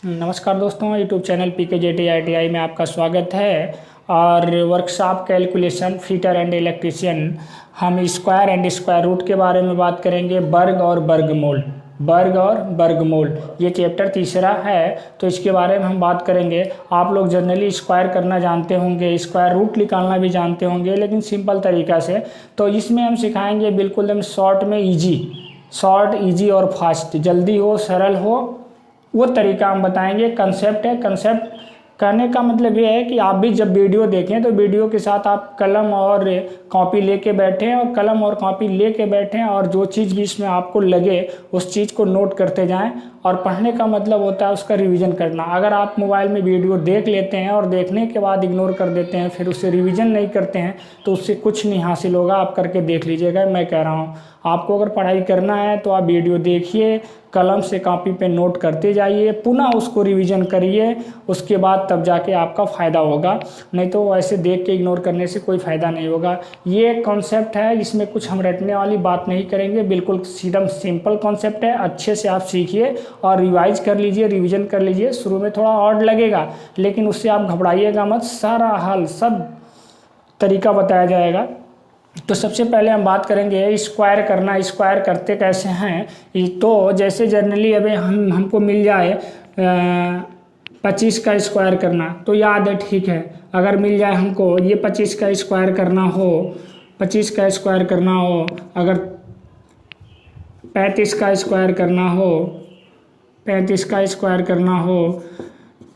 नमस्कार दोस्तों, YouTube channel PKJTITI में आपका स्वागत है। और workshop calculation fitter and electrician हम स्क्वायर एंड स्क्वायर रूट के बारे में बात करेंगे। वर्ग और वर्गमूल ये चैप्टर तीसरा है, तो इसके बारे में हम बात करेंगे। आप लोग जनरली स्क्वायर करना जानते होंगे, स्क्वायर रूट निकालना भी जानते होंगे, लेकिन सिंपल तरीक़ा से। तो इसमें हम सिखाएंगे बिल्कुल एकदम शॉर्ट में, शॉर्ट ईजी और फास्ट, जल्दी हो सरल हो वो तरीका हम बताएंगे। कंसेप्ट है, कंसेप्ट कहने का मतलब ये है कि आप भी जब वीडियो देखें तो वीडियो के साथ आप कलम और कॉपी लेके बैठें, और कलम और कॉपी लेके बैठें, और जो चीज़ भी इसमें आपको लगे उस चीज़ को नोट करते जाएं। और पढ़ने का मतलब होता है उसका रिवीजन करना। अगर आप मोबाइल में वीडियो देख लेते हैं और देखने के बाद इग्नोर कर देते हैं, फिर उससे रिवीजन नहीं करते हैं, तो उससे कुछ नहीं हासिल होगा। आप करके देख लीजिएगा, मैं कह रहा हूँ। आपको अगर पढ़ाई करना है तो आप वीडियो देखिए, कलम से कॉपी पे नोट करते जाइए, पुनः उसको रिवीजन करिए, उसके बाद तब जाके आपका फ़ायदा होगा। नहीं तो ऐसे देख के इग्नोर करने से कोई फ़ायदा नहीं होगा। ये कॉन्सेप्ट है, इसमें कुछ हम रटने वाली बात नहीं करेंगे, बिल्कुल सीधा सिंपल कॉन्सेप्ट है। अच्छे से आप सीखिए और रिवाइज कर लीजिए, रिवीजन कर लीजिए। शुरू में थोड़ा ऑड लगेगा, लेकिन उससे आप घबराइएगा मत, सारा हल सब तरीका बताया जाएगा। तो सबसे पहले हम बात करेंगे स्क्वायर करना। स्क्वायर करते कैसे हैं? तो जैसे जनरली अभी हमको मिल जाए 25 का स्क्वायर करना, तो याद है, ठीक है। अगर मिल जाए हमको ये 25 का स्क्वायर करना हो, 25 का स्क्वायर करना हो, अगर 35 का स्क्वायर करना हो, 35 का स्क्वायर करना हो,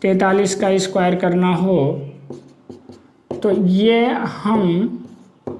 43 का स्क्वायर करना हो, तो ये हम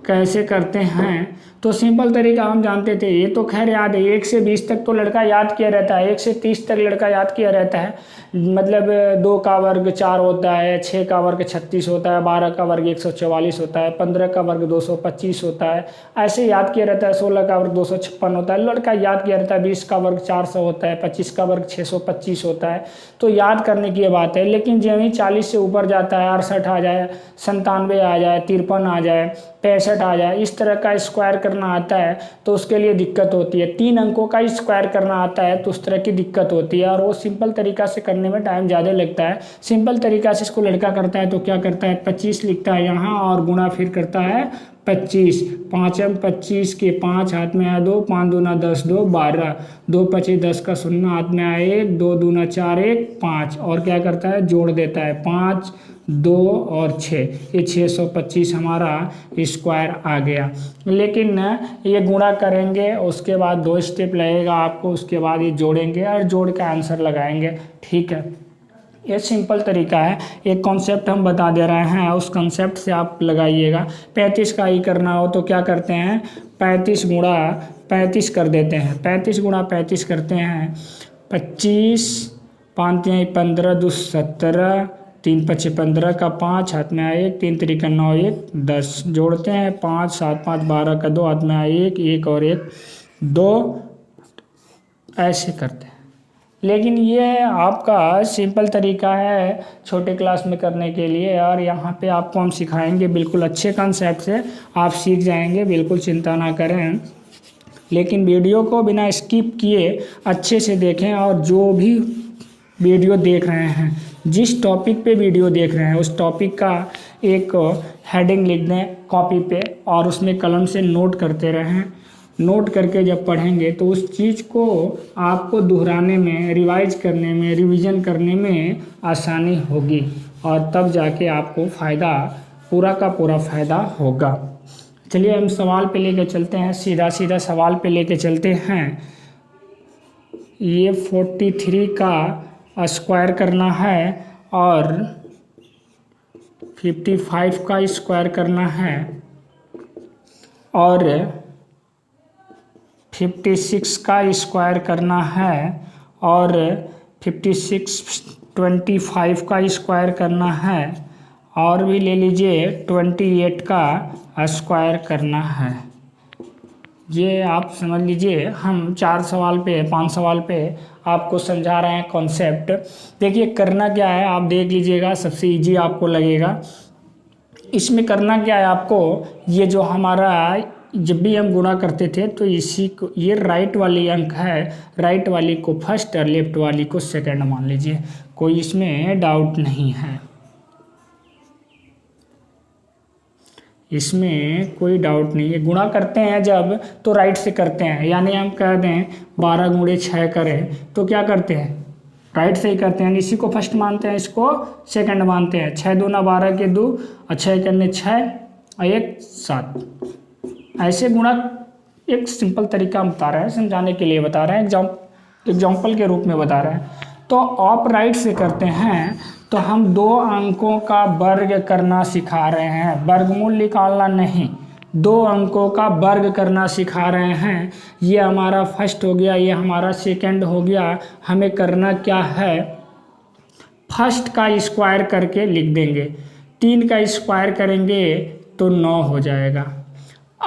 कैसे करते हैं? तो सिंपल तरीका हम जानते थे, ये तो खैर याद है। 1 से 20 तक तो लड़का याद किया रहता है, 1 से 30 तक लड़का याद किया रहता है। मतलब 2 का वर्ग 4 होता है, 6 का वर्ग 36 होता है, 12 का वर्ग 144 होता है, 15 का वर्ग 225 होता है, ऐसे याद किया रहता है। 16 का वर्ग 256 होता है, लड़का याद किया रहता है। 20 का वर्ग 400 होता है, 25 का वर्ग 625 होता है। तो याद करने की बात है। लेकिन जब ही 40 से ऊपर जाता है, 68 आ जाए, 97 आ जाए, 53 आ जाए, 65 आ जाए, इस तरह का स्क्वायर करना आता है तो उसके लिए दिक्कत होती है। 3 अंकों का स्क्वायर करना आता है तो उस तरह की दिक्कत होती है, और वो सिंपल तरीका से करने में टाइम ज़्यादा लगता है। सिंपल तरीका से इसको लड़का करता है तो क्या करता है, 25 लिखता है यहाँ और गुणा फिर करता है 25। 5 25 के 5 हाथ में आया 2, 5 दूना 10, 2 12, 2 25 10 का 0 हाथ में आया 1, 2 दूना 4, 1 5, और क्या करता है, जोड़ देता है 5, 2 और 6, ये 625 हमारा स्क्वायर आ गया। लेकिन ये गुणा करेंगे, उसके बाद 2 स्टेप लगेगा आपको, उसके बाद ये जोड़ेंगे और जोड़ का आंसर लगाएंगे, ठीक है। ये सिंपल तरीका है, एक कॉन्सेप्ट हम बता दे रहे हैं, उस कॉन्सेप्ट से आप लगाइएगा। 35 का ही करना हो तो क्या करते हैं, 35 गुणा 35 कर देते हैं, 35 गुणा 35 करते हैं। 25 5 15 2 17, 3 5 15 का 5 हाथ में आया 1, 3 3 9 1 10, जोड़ते हैं 5 7 5 12 का 2 हाथ में आया 1, 1 और 1 2, ऐसे करते हैं। लेकिन ये आपका सिंपल तरीका है छोटे क्लास में करने के लिए, और यहाँ पे आपको हम सिखाएंगे बिल्कुल अच्छे कंसेप्ट से, आप सीख जाएंगे, बिल्कुल चिंता ना करें। लेकिन वीडियो को बिना स्किप किए अच्छे से देखें, और जो भी वीडियो देख रहे हैं, जिस टॉपिक पे वीडियो देख रहे हैं, उस टॉपिक का एक हेडिंग लिख दें कॉपी पे, और उसमें कलम से नोट करते रहें। नोट करके जब पढ़ेंगे तो उस चीज़ को आपको दोहराने में, रिवाइज करने में, रिवीजन करने में आसानी होगी, और तब जाके आपको फ़ायदा, पूरा का पूरा फ़ायदा होगा। चलिए हम सवाल पे लेके चलते हैं, सीधा सीधा सवाल पे लेके चलते हैं। ये 43 का स्क्वायर करना है और 55 का स्क्वायर करना है, और 56 का स्क्वायर करना है, और 56 25 का स्क्वायर करना है, और भी ले लीजिए 28 का स्क्वायर करना है। ये आप समझ लीजिए, हम 4 सवाल पे 5 सवाल पे आपको समझा रहे हैं कॉन्सेप्ट। देखिए करना क्या है, आप देख लीजिएगा, सबसे इजी आपको लगेगा। इसमें करना क्या है आपको, ये जो हमारा जब भी हम गुणा करते थे तो इसी को, ये राइट वाली अंक है, राइट वाली को फर्स्ट और लेफ्ट वाली को सेकंड मान लीजिए, कोई इसमें डाउट नहीं है, इसमें कोई डाउट नहीं है। गुणा करते हैं जब तो राइट से करते हैं, यानी हम कह दें 12 गुणे 6 करें तो क्या करते हैं, राइट से ही करते हैं, इसी को फर्स्ट मानते हैं, इसको सेकंड मानते हैं। 6 दूना 12 के 2 और 6 करने 6 और 1 7, ऐसे गुणा एक सिंपल तरीका हम बता रहे हैं, समझाने के लिए बता रहे हैं, एग्जाम्पल के रूप में बता रहे हैं। तो आप राइट से करते हैं तो हम 2 अंकों का वर्ग करना सिखा रहे हैं, वर्गमूल निकालना नहीं, 2 अंकों का वर्ग करना सिखा रहे हैं। ये हमारा फर्स्ट हो गया, ये हमारा सेकंड हो गया। हमें करना क्या है, फर्स्ट का स्क्वायर करके लिख देंगे, 3 का स्क्वायर करेंगे तो 9 हो जाएगा।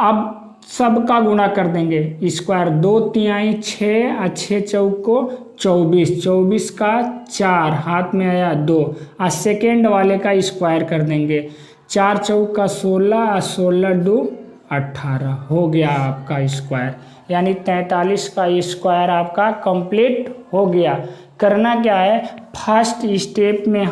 अब सब का गुणा कर देंगे, स्क्वायर 2 तिहाई 6 और 6 चौको 24, 24 का 4 हाथ में आया 2 और सेकेंड वाले का स्क्वायर कर देंगे, 4 चौका 16 और 16 2 18 हो गया आपका स्क्वायर, यानी 43 का स्क्वायर आपका कंप्लीट हो गया। करना क्या है, फर्स्ट स्टेप में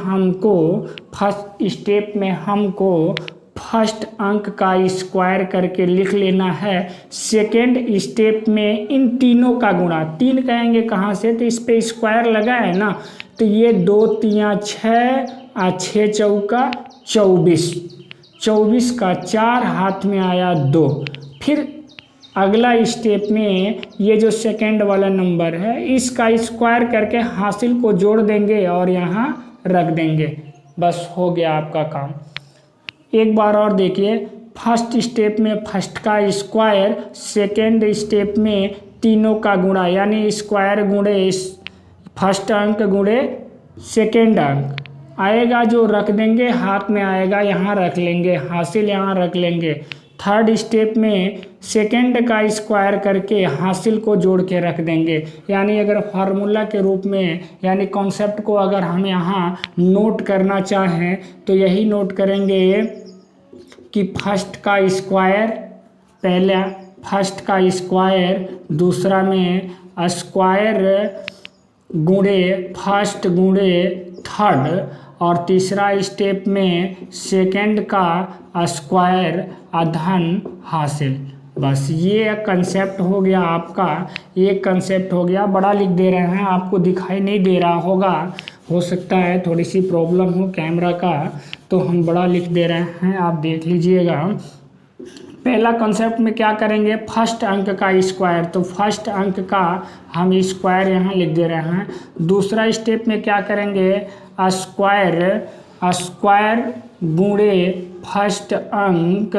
हमको फर्स्ट अंक का स्क्वायर करके लिख लेना है। सेकेंड स्टेप में इन तीनों का गुणा, 3 कहेंगे कहाँ से, तो इस पे स्क्वायर लगा है ना, तो ये 2 तिया 6 और 6 चौका 24, 24 का 4 हाथ में आया 2। फिर अगला स्टेप में ये जो सेकेंड वाला नंबर है इसका स्क्वायर करके हासिल को जोड़ देंगे और यहाँ रख देंगे, बस हो गया आपका काम। एक बार और देखिए, फर्स्ट स्टेप में फर्स्ट का स्क्वायर, सेकेंड स्टेप में तीनों का गुणा, यानी स्क्वायर गुणे फर्स्ट अंक गुणे सेकेंड अंक आएगा, जो रख देंगे हाथ में आएगा, यहाँ रख लेंगे, हासिल यहाँ रख लेंगे। थर्ड स्टेप में सेकेंड का स्क्वायर करके हासिल को जोड़ के रख देंगे, यानी अगर फार्मूला के रूप में, यानी कॉन्सेप्ट को अगर हम यहाँ नोट करना चाहें तो यही नोट करेंगे कि फर्स्ट का स्क्वायर, पहला फर्स्ट का स्क्वायर, दूसरा में स्क्वायर गुणे फर्स्ट गुणे थर्ड, और तीसरा स्टेप में सेकेंड का स्क्वायर अधन हासिल। बस ये कंसेप्ट हो गया आपका, ये कंसेप्ट हो गया। बड़ा लिख दे रहे हैं, आपको दिखाई नहीं दे रहा होगा, हो सकता है थोड़ी सी प्रॉब्लम हो कैमरा का, तो हम बड़ा लिख दे रहे हैं, आप देख लीजिएगा। पहला कंसेप्ट में क्या करेंगे, फर्स्ट अंक का स्क्वायर, तो फर्स्ट अंक का हम स्क्वायर यहाँ लिख दे रहे हैं। दूसरा स्टेप में क्या करेंगे, स्क्वायर गुणे फर्स्ट अंक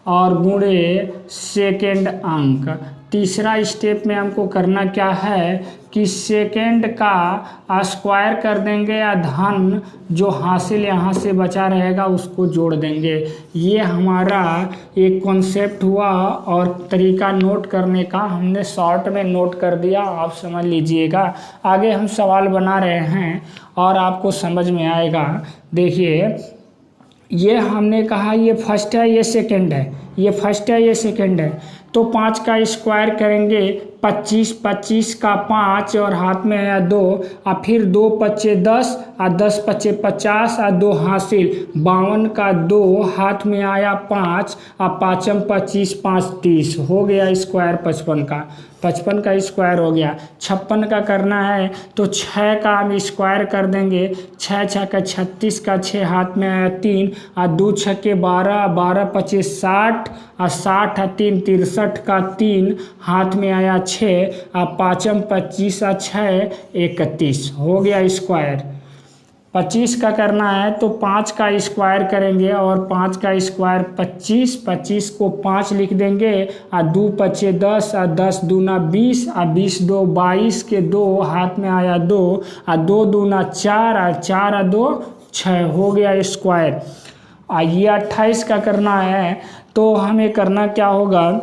और गुणे सेकेंड अंक। तीसरा स्टेप में हमको करना क्या है कि सेकेंड का स्क्वायर कर देंगे या धन जो हासिल यहाँ से बचा रहेगा उसको जोड़ देंगे। ये हमारा एक कॉन्सेप्ट हुआ और तरीका नोट करने का हमने शॉर्ट में नोट कर दिया, आप समझ लीजिएगा। आगे हम सवाल बना रहे हैं और आपको समझ में आएगा। देखिए, ये हमने कहा ये फर्स्ट है, ये सेकंड है, ये फर्स्ट है, ये सेकंड है, तो 5 का स्क्वायर करेंगे 25, 25 का 5 और हाथ में आया 2, और फिर 2 पच्चे 10 और 10 पच्चे 50 और 2 हासिल, 52 का 2 हाथ में आया 5 और 5 25, 5 30 हो गया स्क्वायर 55 का। 55 का स्क्वायर हो गया। 56 का करना है तो 6 का हम स्क्वायर कर देंगे, 6 6 का 36 का 6 हाथ में आया 3 और 2 6 के 12, 12 25 60 और 60 और 3 63 का 3 हाथ में आया 6 और 5 25 और 6 31 हो गया स्क्वायर। 25 का करना है तो 5 का स्क्वायर करेंगे और 5 का स्क्वायर 25, 25 को 5 लिख देंगे और 2 पच्चे 10 और 10 दूना 20 और 20 2 22 के 2 हाथ में आया 2 और 2 दूना 4 और 4 और 2 6 हो गया स्क्वायर। ये 28 का करना है तो हमें करना क्या होगा,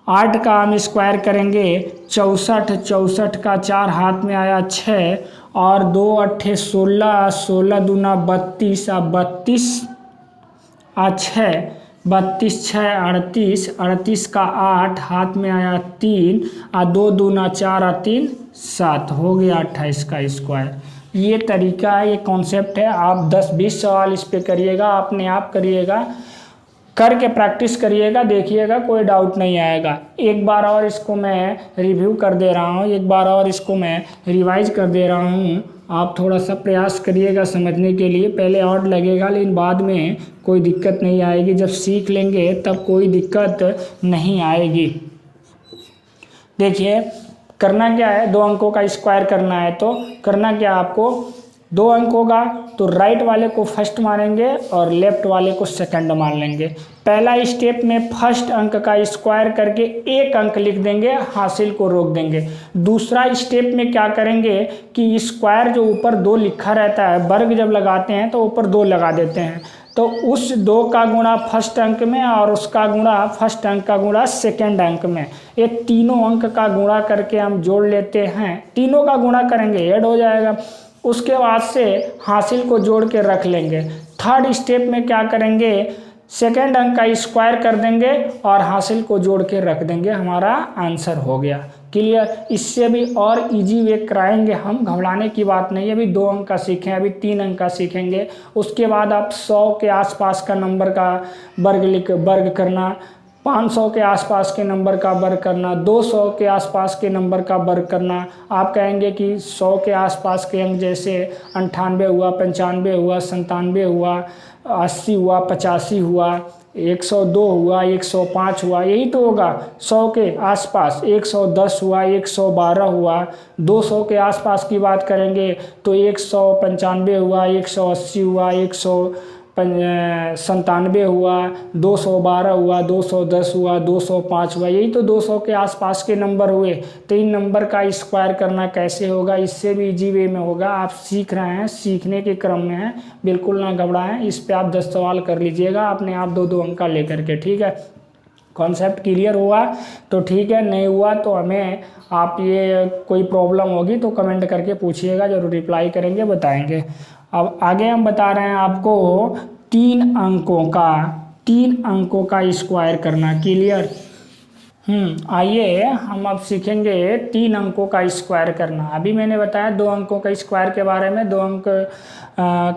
8 का हम स्क्वायर करेंगे 64, 64 का 4 हाथ में आया 6 और 2 अट्ठे 16, 16 दूना 32 और 32 और 6 32 6 38, 38 का 8 हाथ में आया 3 और 2 दूना 4 और 3 7 हो गया 28 का स्क्वायर। ये तरीका है, ये कॉन्सेप्ट है। आप 10-20 सवाल इस पे करिएगा, अपने आप करिएगा, करके प्रैक्टिस करिएगा, देखिएगा कोई डाउट नहीं आएगा। एक बार और इसको मैं रिव्यू कर दे रहा हूँ, एक बार और इसको मैं रिवाइज कर दे रहा हूँ। आप थोड़ा सा प्रयास करिएगा समझने के लिए। पहले ऑड लगेगा लेकिन बाद में कोई दिक्कत नहीं आएगी। जब सीख लेंगे तब कोई दिक्कत नहीं आएगी। देखिए करना क्या है, 2 अंकों का स्क्वायर करना है तो करना क्या, आपको 2 अंक होगा तो राइट वाले को फर्स्ट मानेंगे और लेफ्ट वाले को सेकंड मान लेंगे। पहला स्टेप में फर्स्ट अंक का स्क्वायर करके 1 अंक लिख देंगे, हासिल को रोक देंगे। दूसरा स्टेप में क्या करेंगे कि स्क्वायर जो ऊपर 2 लिखा रहता है, वर्ग जब लगाते हैं तो ऊपर 2 लगा देते हैं, तो उस 2 का गुणा फर्स्ट अंक में और उसका गुणा फर्स्ट अंक का गुणा सेकंड अंक में, ये तीनों अंक का गुणा करके हम जोड़ लेते हैं। तीनों का गुणा करेंगे ऐड हो जाएगा। उसके बाद से हासिल को जोड़ के रख लेंगे। थर्ड स्टेप में क्या करेंगे, सेकंड अंक का स्क्वायर कर देंगे और हासिल को जोड़ के रख देंगे, हमारा आंसर हो गया। क्लियर। इससे भी और इजी वे कराएंगे हम, घबराने की बात नहीं है। अभी 2 अंक का सीखें, अभी 3 अंक का सीखेंगे। उसके बाद आप 100 के आसपास का नंबर का वर्ग करना, 500 के आसपास के नंबर का वर्ग करना, 200 के आसपास के नंबर का वर्ग करना। आप कहेंगे कि 100 के आसपास के अंक जैसे 98 हुआ, 95 हुआ, 97 हुआ, 80 हुआ, 85 हुआ, 102 हुआ, 105 हुआ, यही तो होगा। 100 के आसपास 110 हुआ, 112 हुआ। 200 के आसपास की बात करेंगे तो 195 हुआ, 180 हुआ, 197 हुआ, 212 हुआ, 210 हुआ, 205 हुआ, यही तो 200 के आसपास के नंबर हुए। तो इन नंबर का स्क्वायर करना कैसे होगा, इससे भी इजी वे में होगा। आप सीख रहे हैं, सीखने के क्रम में हैं, बिल्कुल ना घबराएं। इस पे आप 10 सवाल कर लीजिएगा अपने आप 2-2 अंक का लेकर के, ठीक है। कॉन्सेप्ट क्लियर हुआ तो ठीक है, नहीं हुआ तो हमें आप ये कोई प्रॉब्लम होगी तो कमेंट करके पूछिएगा, जरूर रिप्लाई करेंगे, बताएंगे। अब आगे हम बता रहे हैं आपको 3 अंकों का स्क्वायर करना। क्लियर। आइए हम अब सीखेंगे 3 अंकों का स्क्वायर करना। अभी मैंने बताया 2 अंकों का स्क्वायर के बारे में, 2 अंक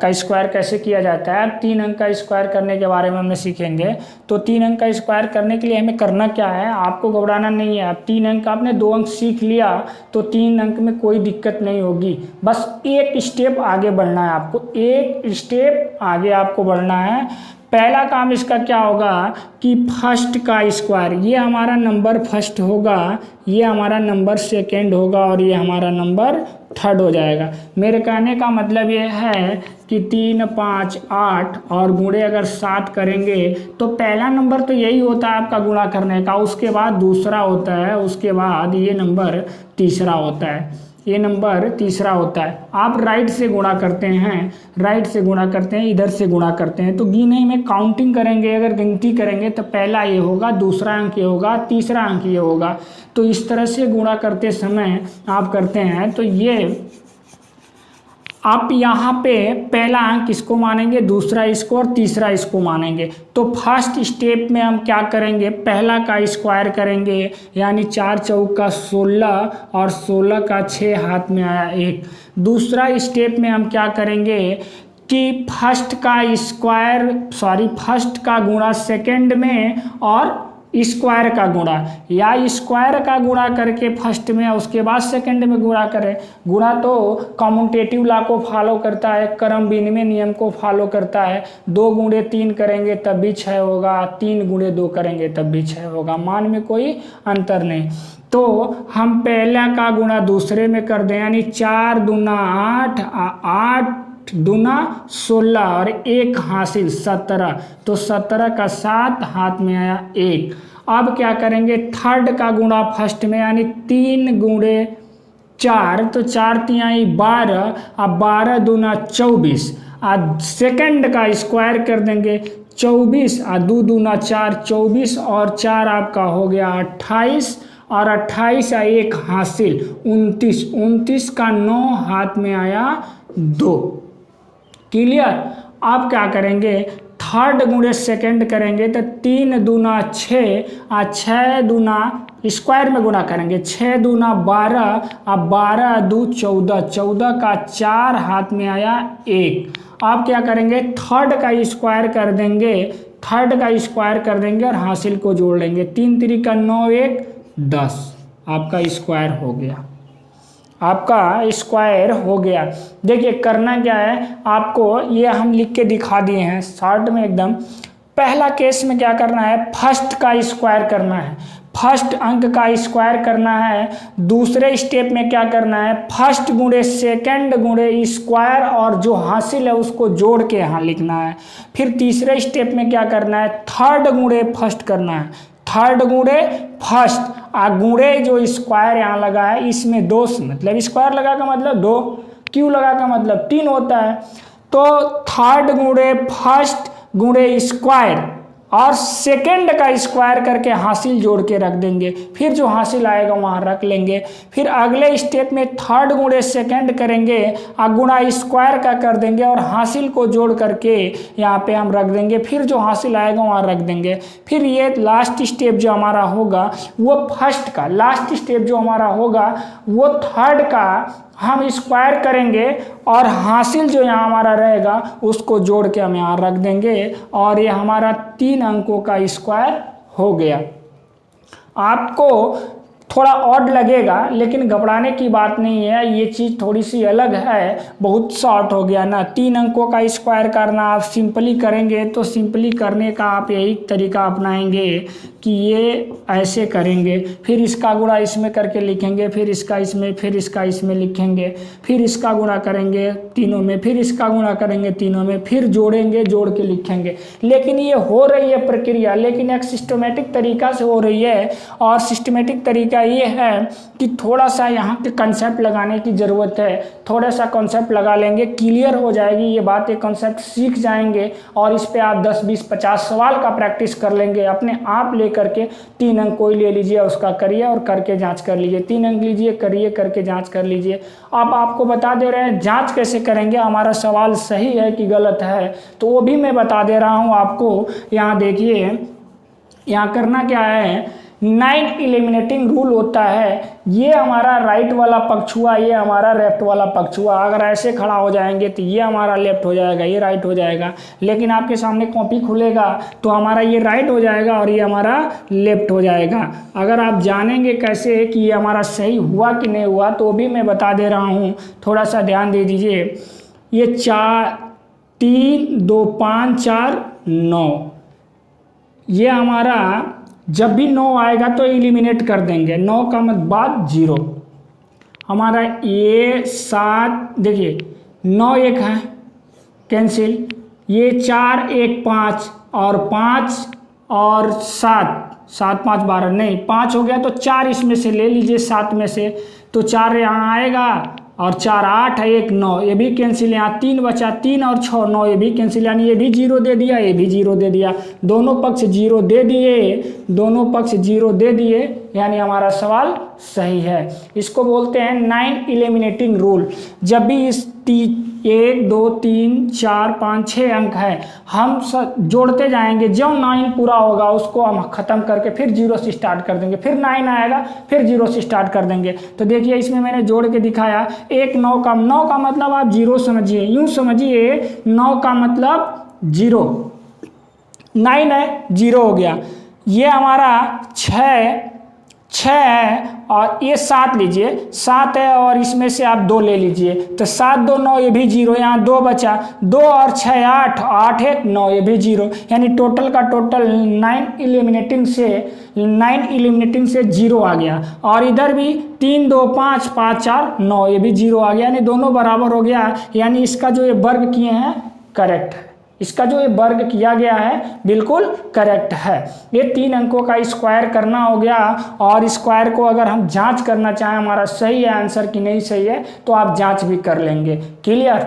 का स्क्वायर कैसे किया जाता है। अब 3 अंक का स्क्वायर करने के बारे में हम सीखेंगे। तो 3 अंक का स्क्वायर करने के लिए हमें करना क्या है, आपको घबराना नहीं है। आप 3 अंक, आपने 2 अंक सीख लिया तो 3 अंक में कोई दिक्कत नहीं होगी। बस एक स्टेप आगे बढ़ना है आपको, एक स्टेप आगे आपको बढ़ना है। पहला काम इसका क्या होगा कि फर्स्ट का स्क्वायर, ये हमारा नंबर फर्स्ट होगा, ये हमारा नंबर सेकंड होगा और ये हमारा नंबर थर्ड हो जाएगा। मेरे कहने का मतलब ये है कि 3, 5, 8 और गुणे अगर 7 करेंगे तो पहला नंबर तो यही होता है आपका गुणा करने का, उसके बाद दूसरा होता है, उसके बाद ये नंबर तीसरा होता है, ये नंबर तीसरा होता है। आप राइट से गुणा करते हैं, राइट से गुणा करते हैं, इधर से गुणा करते हैं, तो गिने में काउंटिंग करेंगे, अगर गिनती करेंगे तो पहला ये होगा, दूसरा अंक ये होगा, तीसरा अंक ये होगा। तो इस तरह से गुणा करते समय आप करते हैं। तो ये आप यहाँ पे पहला अंक इसको मानेंगे, दूसरा इसको और तीसरा इसको मानेंगे। तो फर्स्ट स्टेप में हम क्या करेंगे, पहला का स्क्वायर करेंगे, यानी 4 चौका 16 और 16 का 6 हाथ में आया 1। दूसरा स्टेप में हम क्या करेंगे कि फर्स्ट का गुणा सेकंड में और स्क्वायर का गुणा, या स्क्वायर का गुणा करके फर्स्ट में और उसके बाद सेकंड में गुणा करें। गुणा तो कम्यूटेटिव लॉ को फॉलो करता है, क्रम विनिमय नियम को फॉलो करता है। 2 गुणे 3 करेंगे तब भी 6 होगा, 3 गुणे 2 करेंगे तब भी 6 होगा, मान में कोई अंतर नहीं। तो हम पहला का गुणा दूसरे में कर दें, यानी 4 दूना 8, 8 दूना 16 और 1 हासिल 17, तो 17 का 7 हाथ में आया 1। अब क्या करेंगे, थर्ड का गुणा फर्स्ट में, यानी 3 गुणे 4, तो 4 तिहाई 12, अब 12 दूना 24, और सेकंड का स्क्वायर कर देंगे 24, और 2 दूना 4, 24 और 4 आपका हो गया 28, और 28 या 1 हासिल 29, 29 का 9 हाथ में आया 2। क्लियर। अब क्या करेंगे, थर्ड गुणे सेकंड करेंगे तो 3 दूना 6 और 6 दूना स्क्वायर में गुना करेंगे, 6 दूना 12 और 12 दू 14, 14 का 4 हाथ में आया 1। आप क्या करेंगे, थर्ड का स्क्वायर कर देंगे, थर्ड का स्क्वायर कर देंगे और हासिल को जोड़ लेंगे। 3 3 का 9, 1 10, आपका स्क्वायर हो गया, आपका स्क्वायर हो गया। देखिए करना क्या है आपको, ये हम लिख के दिखा दिए हैं शॉर्ट में एकदम। पहला केस में क्या करना है, फर्स्ट का स्क्वायर करना है, फर्स्ट अंक का स्क्वायर करना है। दूसरे स्टेप में क्या करना है, फर्स्ट गुणे सेकंड गुणे स्क्वायर और जो हासिल है उसको जोड़ के यहाँ लिखना है। फिर तीसरे स्टेप में क्या करना है, थर्ड गुणे फर्स्ट करना है, थर्ड गुणे फर्स्ट गुणे जो स्क्वायर यहाँ लगा है इसमें 2, मतलब स्क्वायर लगा का मतलब 2, क्यू लगा का मतलब 3 होता है। तो थर्ड गुणे फर्स्ट गुणे स्क्वायर और सेकंड का स्क्वायर करके हासिल जोड़ के रख देंगे, फिर जो हासिल आएगा वहाँ रख लेंगे। फिर अगले स्टेप में थर्ड गुणे सेकंड करेंगे और गुणा स्क्वायर का कर देंगे और हासिल को जोड़ करके यहाँ पे हम रख देंगे, फिर जो हासिल आएगा वहाँ रख देंगे। फिर ये लास्ट स्टेप जो हमारा होगा वो फर्स्ट का, लास्ट स्टेप जो हमारा होगा वो थर्ड का हम स्क्वायर करेंगे और हासिल जो यहाँ हमारा रहेगा उसको जोड़ के हम यहाँ रख देंगे और ये हमारा 3 अंकों का स्क्वायर हो गया। आपको थोड़ा ऑड लगेगा लेकिन घबराने की बात नहीं है, ये चीज़ थोड़ी सी अलग है, बहुत शॉर्ट हो गया ना। 3 अंकों का स्क्वायर करना आप सिंपली करेंगे तो सिंपली करने का आप यही तरीका अपनाएंगे कि ये ऐसे करेंगे, फिर इसका गुणा इसमें करके लिखेंगे, फिर इसका इसमें, फिर इसका इसमें लिखेंगे, फिर इसका गुणा करेंगे तीनों में, फिर इसका गुणा करेंगे तीनों में, फिर जोड़ेंगे, जोड़ के लिखेंगे। लेकिन ये हो रही है प्रक्रिया, लेकिन एक सिस्टमेटिक तरीका से हो रही है। और सिस्टमेटिक तरीका ये है कि थोड़ा सा यहाँ के कंसेप्ट लगाने की ज़रूरत है, थोड़ा सा कंसेप्ट लगा लेंगे, क्लियर हो जाएगी ये बात, ये कंसेप्ट सीख जाएंगे और इस पे आप 10 20 50 सवाल का प्रैक्टिस कर लेंगे अपने आप करके। 3 अंक कोई ले लीजिए, उसका करिए और करके जांच कर लीजिए, 3 अंक लीजिए, करिए, करके जांच कर लीजिए। अब आपको बता दे रहे हैं जांच कैसे करेंगे, हमारा सवाल सही है कि गलत है तो वो भी मैं बता दे रहा हूँ आपको। यहाँ देखिए, यहाँ करना क्या है, 9 एलिमिनेटिंग रूल होता है। ये हमारा राइट वाला पक्ष हुआ, ये हमारा लेफ्ट वाला पक्ष हुआ। अगर ऐसे खड़ा हो जाएंगे तो ये हमारा लेफ्ट हो जाएगा, ये राइट हो जाएगा। लेकिन आपके सामने कॉपी खुलेगा तो हमारा ये राइट हो जाएगा और ये हमारा लेफ्ट हो जाएगा। अगर आप जानेंगे कैसे कि ये हमारा सही हुआ कि नहीं हुआ तो भी मैं बता दे रहा हूँ, थोड़ा सा ध्यान दे दीजिए। ये 4 3 2 5 4 9, ये हमारा जब भी 9 आएगा तो एलिमिनेट कर देंगे, 9 का मत बाद 0। हमारा ये 7, देखिए 9 1 है कैंसिल, ये 4 1 5 और 5 और 7 7 5 12, नहीं 5 हो गया तो 4 इसमें से ले लीजिए 7 में से, तो 4 यहाँ आएगा और 4 8 है 1 9, ये भी कैंसिल। यहाँ 3 बचा, 3 और 6 9, ये भी कैंसिल, यानी ये भी 0 दे दिया, ये भी 0 दे दिया, दोनों पक्ष 0 दे दिए, दोनों पक्ष 0 दे दिए, यानी हमारा सवाल सही है। इसको बोलते हैं 9 एलिमिनेटिंग रूल। जब भी इस 1 2 3 4 5 6 अंक है, हम जोड़ते जाएंगे, जब 9 पूरा होगा उसको हम ख़त्म करके फिर 0 से स्टार्ट कर देंगे, फिर 9 आएगा फिर 0 से स्टार्ट कर देंगे। तो देखिए इसमें मैंने जोड़ के दिखाया, 1 9 का मतलब आप 0 समझिए, यूँ समझिए 9 का मतलब 0, 9 है 0 हो गया। ये हमारा 6 है और ये 7 लीजिए, 7 है और इसमें से आप 2 ले लीजिए, तो 7 2 9, ये भी 0, यहाँ 2 बचा, 2 और 6 8 8 1 9, ये भी 0, यानी टोटल का टोटल 9 एलिमिनेटिंग से 0 आ गया। और इधर भी 3 2 5 5 4 9, ये भी 0 आ गया, यानी दोनों बराबर हो गया, यानी इसका जो ये वर्ग किए हैं करेक्ट है, इसका जो ये वर्ग किया गया है बिल्कुल करेक्ट है। ये 3 अंकों का स्क्वायर करना हो गया। और स्क्वायर को अगर हम जांच करना चाहें हमारा सही है आंसर कि नहीं सही है तो आप जांच भी कर लेंगे। क्लियर?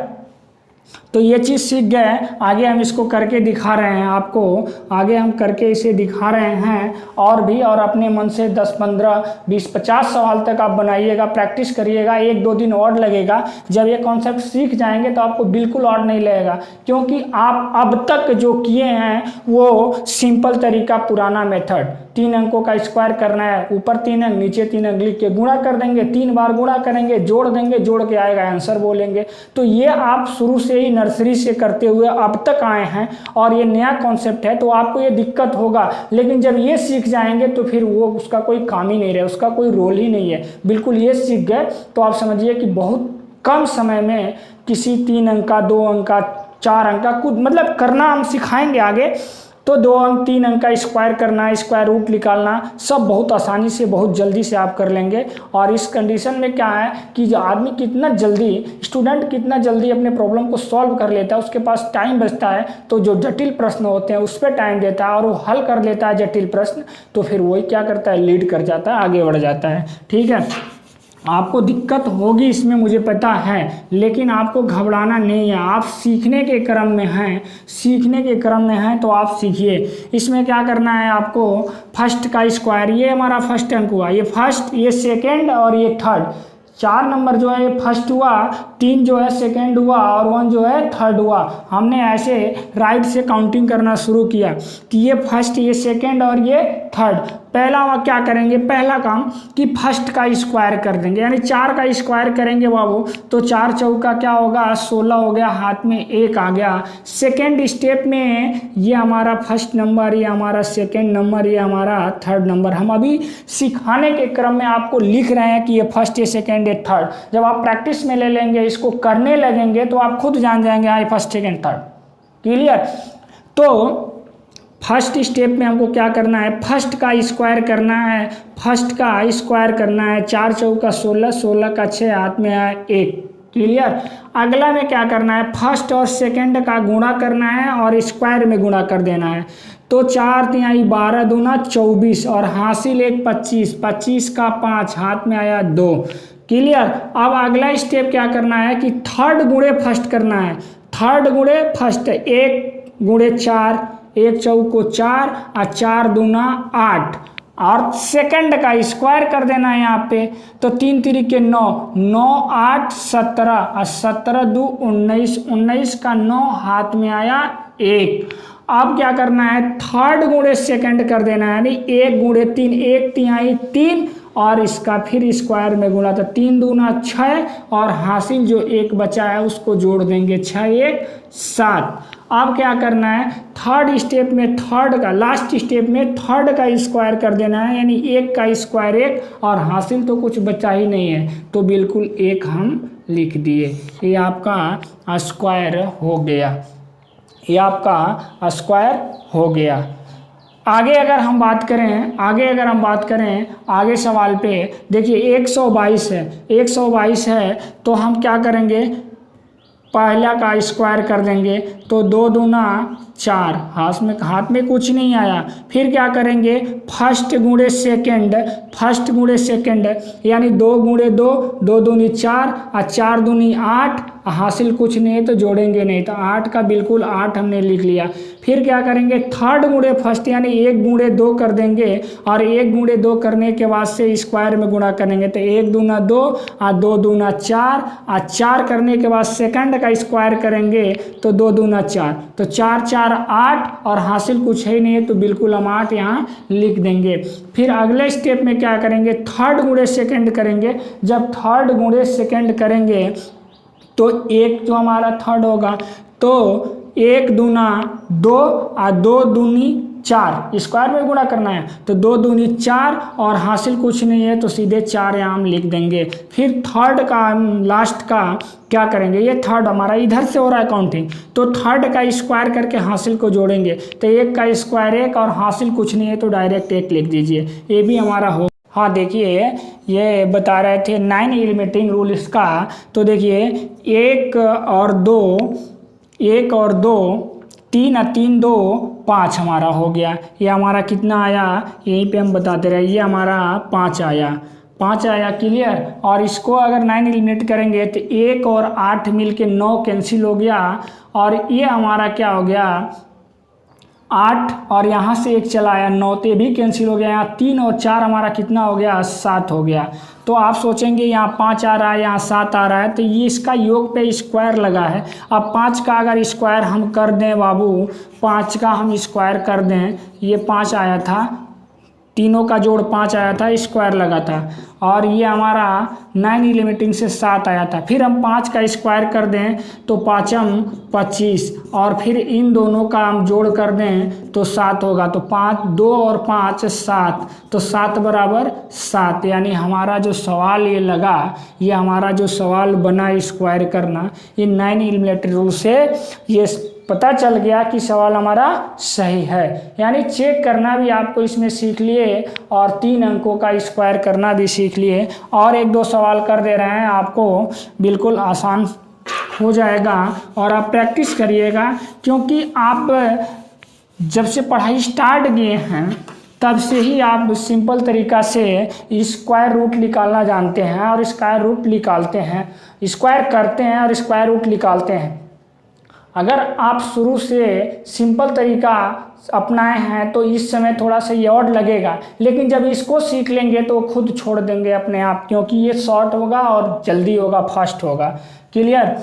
तो ये चीज़ सीख गए। आगे हम इसको करके दिखा रहे हैं आपको, आगे हम करके इसे दिखा रहे हैं और भी, और अपने मन से 10, 15, 20, 50 सवाल तक आप बनाइएगा, प्रैक्टिस करिएगा। 1-2 दिन और लगेगा। जब ये कॉन्सेप्ट सीख जाएंगे तो आपको बिल्कुल और नहीं लगेगा, क्योंकि आप अब तक जो किए हैं वो सिंपल तरीका, पुराना मेथड, 3 अंकों का स्क्वायर करना है, ऊपर 3 अंक नीचे 3 अंक लिख के गुणा कर देंगे, 3 बार गुणा करेंगे, जोड़ देंगे, जोड़ के आएगा आंसर बोलेंगे। तो ये आप शुरू से ही नर्सरी से करते हुए अब तक आए हैं और ये नया कॉन्सेप्ट है, तो आपको ये दिक्कत होगा। लेकिन जब ये सीख जाएंगे तो फिर वो उसका कोई काम ही नहीं रहे, उसका कोई रोल ही नहीं है। बिल्कुल ये सीख गए तो आप समझिए कि बहुत कम समय में किसी 3 अंक का, 2 अंक का, 4 अंक का कुछ मतलब करना हम सिखाएंगे आगे। तो 2 अंक 3 अंक का स्क्वायर करना, स्क्वायर रूट निकालना, सब बहुत आसानी से बहुत जल्दी से आप कर लेंगे। और इस कंडीशन में क्या है कि जो आदमी कितना जल्दी, स्टूडेंट कितना जल्दी अपने प्रॉब्लम को सॉल्व कर लेता है, उसके पास टाइम बचता है, तो जो जटिल प्रश्न होते हैं उस पर टाइम देता है और वो हल कर लेता है जटिल प्रश्न, तो फिर वही क्या करता है, लीड कर जाता है, आगे बढ़ जाता है। ठीक है, आपको दिक्कत होगी इसमें मुझे पता है, लेकिन आपको घबराना नहीं है। आप सीखने के क्रम में हैं, सीखने के क्रम में हैं तो आप सीखिए। इसमें क्या करना है आपको, फर्स्ट का स्क्वायर, ये हमारा फर्स्ट अंक हुआ, ये फर्स्ट, ये सेकेंड और ये थर्ड। 4 नंबर जो है ये फर्स्ट हुआ, 3 जो है सेकेंड हुआ और 1 जो है थर्ड हुआ। हमने ऐसे राइट से काउंटिंग करना शुरू किया कि ये फर्स्ट, ये सेकेंड और ये थर्ड। पहला क्या करेंगे, पहला काम कि फर्स्ट का स्क्वायर कर देंगे, यानी 4 का स्क्वायर करेंगे बाबू, तो 4 चौका क्या होगा, 16 हो गया, हाथ में 1 आ गया। सेकेंड स्टेप में ये हमारा फर्स्ट नंबर, ये हमारा सेकेंड नंबर, ये हमारा थर्ड नंबर। हम अभी सिखाने के क्रम में आपको लिख रहे हैं कि ये फर्स्ट, ये सेकेंड, ये थर्ड। जब आप प्रैक्टिस में ले लेंगे, इसको करने लगेंगे तो आप खुद जान जाएंगे हाँ फर्स्ट, सेकेंड, थर्ड। क्लियर। तो फर्स्ट स्टेप में हमको क्या करना है, फर्स्ट का स्क्वायर करना है, फर्स्ट का स्क्वायर करना है। 4 चौका 16, 16 का 6, हाथ में आया 1। क्लियर। अगला में क्या करना है, फर्स्ट और सेकंड का गुणा करना है और स्क्वायर में गुणा कर देना है। तो 4 तिहाई 12 दूना 24 और हासिल 1 25, 25 का 5, हाथ में आया 2। क्लियर। अब अगला स्टेप क्या करना है कि थर्ड गुणे फर्स्ट करना है। थर्ड गुणे फर्स्ट, 1 गुणे 4, 1 चौको 4 और 4 दूना 8 और सेकंड का स्क्वायर कर देना है यहाँ पे। तो 3 तिरिके 9, 9 8 17 और 17 दू 19, 19 का 9, हाथ में आया 1। अब क्या करना है, थर्ड गुणे सेकंड कर देना है, यानी 1 गुणे 3, 1 तिहाई 3 और इसका फिर स्क्वायर में गुणा, तो 3 दूना 6 और हासिल जो 1 बचा है उसको जोड़ देंगे, 6 1 7। अब क्या करना है, थर्ड स्टेप में, थर्ड का लास्ट स्टेप में थर्ड का स्क्वायर कर देना है, यानी 1 का स्क्वायर 1 और हासिल तो कुछ बचा ही नहीं है, तो बिल्कुल 1 हम लिख दिए। ये आपका स्क्वायर हो गया, ये आपका स्क्वायर हो गया। आगे अगर हम बात करें, आगे सवाल पे देखिए 122 है, 122 है तो हम क्या करेंगे, पहला का स्क्वायर कर देंगे, तो 2 दूना 4, हाथ में कुछ नहीं आया। फिर क्या करेंगे, फर्स्ट गुणे सेकंड, फर्स्ट गुणे सेकंड यानी 2 गुणे 2, 2 दूनी 4 और 4 दूनी 8, हासिल कुछ नहीं है तो जोड़ेंगे नहीं, तो 8 का बिल्कुल 8 हमने लिख लिया। फिर क्या करेंगे, थर्ड गुणे फर्स्ट यानी 1 गुणे 2 कर देंगे और 1 गुणे 2 करने के बाद से स्क्वायर में गुणा करेंगे, तो 1 दूना 2 और 2 दूना 4 और 4 करने के बाद सेकंड का स्क्वायर करेंगे तो 2 दूना 4, तो 4 4 8 और हासिल कुछ है नहीं है तो बिल्कुल हम 8 यहाँ लिख देंगे। फिर अगले स्टेप में क्या करेंगे, थर्ड गुणे सेकंड करेंगे। जब थर्ड गुणे सेकंड करेंगे तो 1 जो हमारा थर्ड होगा, तो 1 दूना 2 और 2 दूनी 4, स्क्वायर में गुणा करना है, तो 2 दूनी 4 और हासिल कुछ नहीं है तो सीधे 4 यहाँ हम लिख देंगे। फिर थर्ड का लास्ट का क्या करेंगे, ये थर्ड हमारा इधर से हो रहा है काउंटिंग, तो थर्ड का स्क्वायर करके हासिल को जोड़ेंगे, तो 1 का स्क्वायर 1 और हासिल कुछ नहीं है तो डायरेक्ट 1 लिख दीजिए, ये भी हमारा हो। हाँ देखिए ये बता रहे थे 9 एलिमेंटिंग रूल इसका, तो देखिए 1 और 2, 1 और 2, 3 और 3 2 5 हमारा हो गया। ये हमारा कितना आया, यहीं पे हम बताते रहे, ये हमारा 5 आया। 5 आया, क्लियर। और इसको अगर 9 एलिमिनेट करेंगे तो 1 और 8 मिल के 9 कैंसिल हो गया, और ये हमारा क्या हो गया 8, और यहाँ से 1 चला आया 9, तो भी कैंसिल हो गया। यहाँ 3 और 4 हमारा कितना हो गया 7 हो गया। तो आप सोचेंगे यहाँ 5 आ रहा है, यहाँ 7 आ रहा है, तो ये इसका योग पे स्क्वायर लगा है। अब 5 का अगर स्क्वायर हम कर दें बाबू, 5 का हम स्क्वायर कर दें, ये 5 आया था, तीनों का जोड़ 5 आया था, स्क्वायर लगा था, और ये हमारा 9 एलिमिनेटिंग से 7 आया था। फिर हम 5 का स्क्वायर कर दें तो 5m 25, और फिर इन दोनों का हम जोड़ कर दें तो 7 होगा। तो 5 2 और 5 7, तो 7 बराबर 7। यानी हमारा जो सवाल ये लगा, ये हमारा जो सवाल बना स्क्वायर करना, ये 9 एलिमिनेटरी रूल से ये पता चल गया कि सवाल हमारा सही है। यानी चेक करना भी आपको इसमें सीख लिए, और 3 अंकों का स्क्वायर करना भी सीख लिए। और 1-2 सवाल कर दे रहे हैं, आपको बिल्कुल आसान हो जाएगा, और आप प्रैक्टिस करिएगा, क्योंकि आप जब से पढ़ाई स्टार्ट किए हैं तब से ही आप सिंपल तरीका से स्क्वायर रूट निकालना जानते हैं, और स्क्वायर रूट निकालते हैं, स्क्वायर करते हैं और स्क्वायर रूट निकालते हैं। अगर आप शुरू से सिंपल तरीका अपनाए हैं तो इस समय थोड़ा सा ये और लगेगा, लेकिन जब इसको सीख लेंगे तो खुद छोड़ देंगे अपने आप, क्योंकि ये शॉर्ट होगा और जल्दी होगा, फास्ट होगा, क्लियर।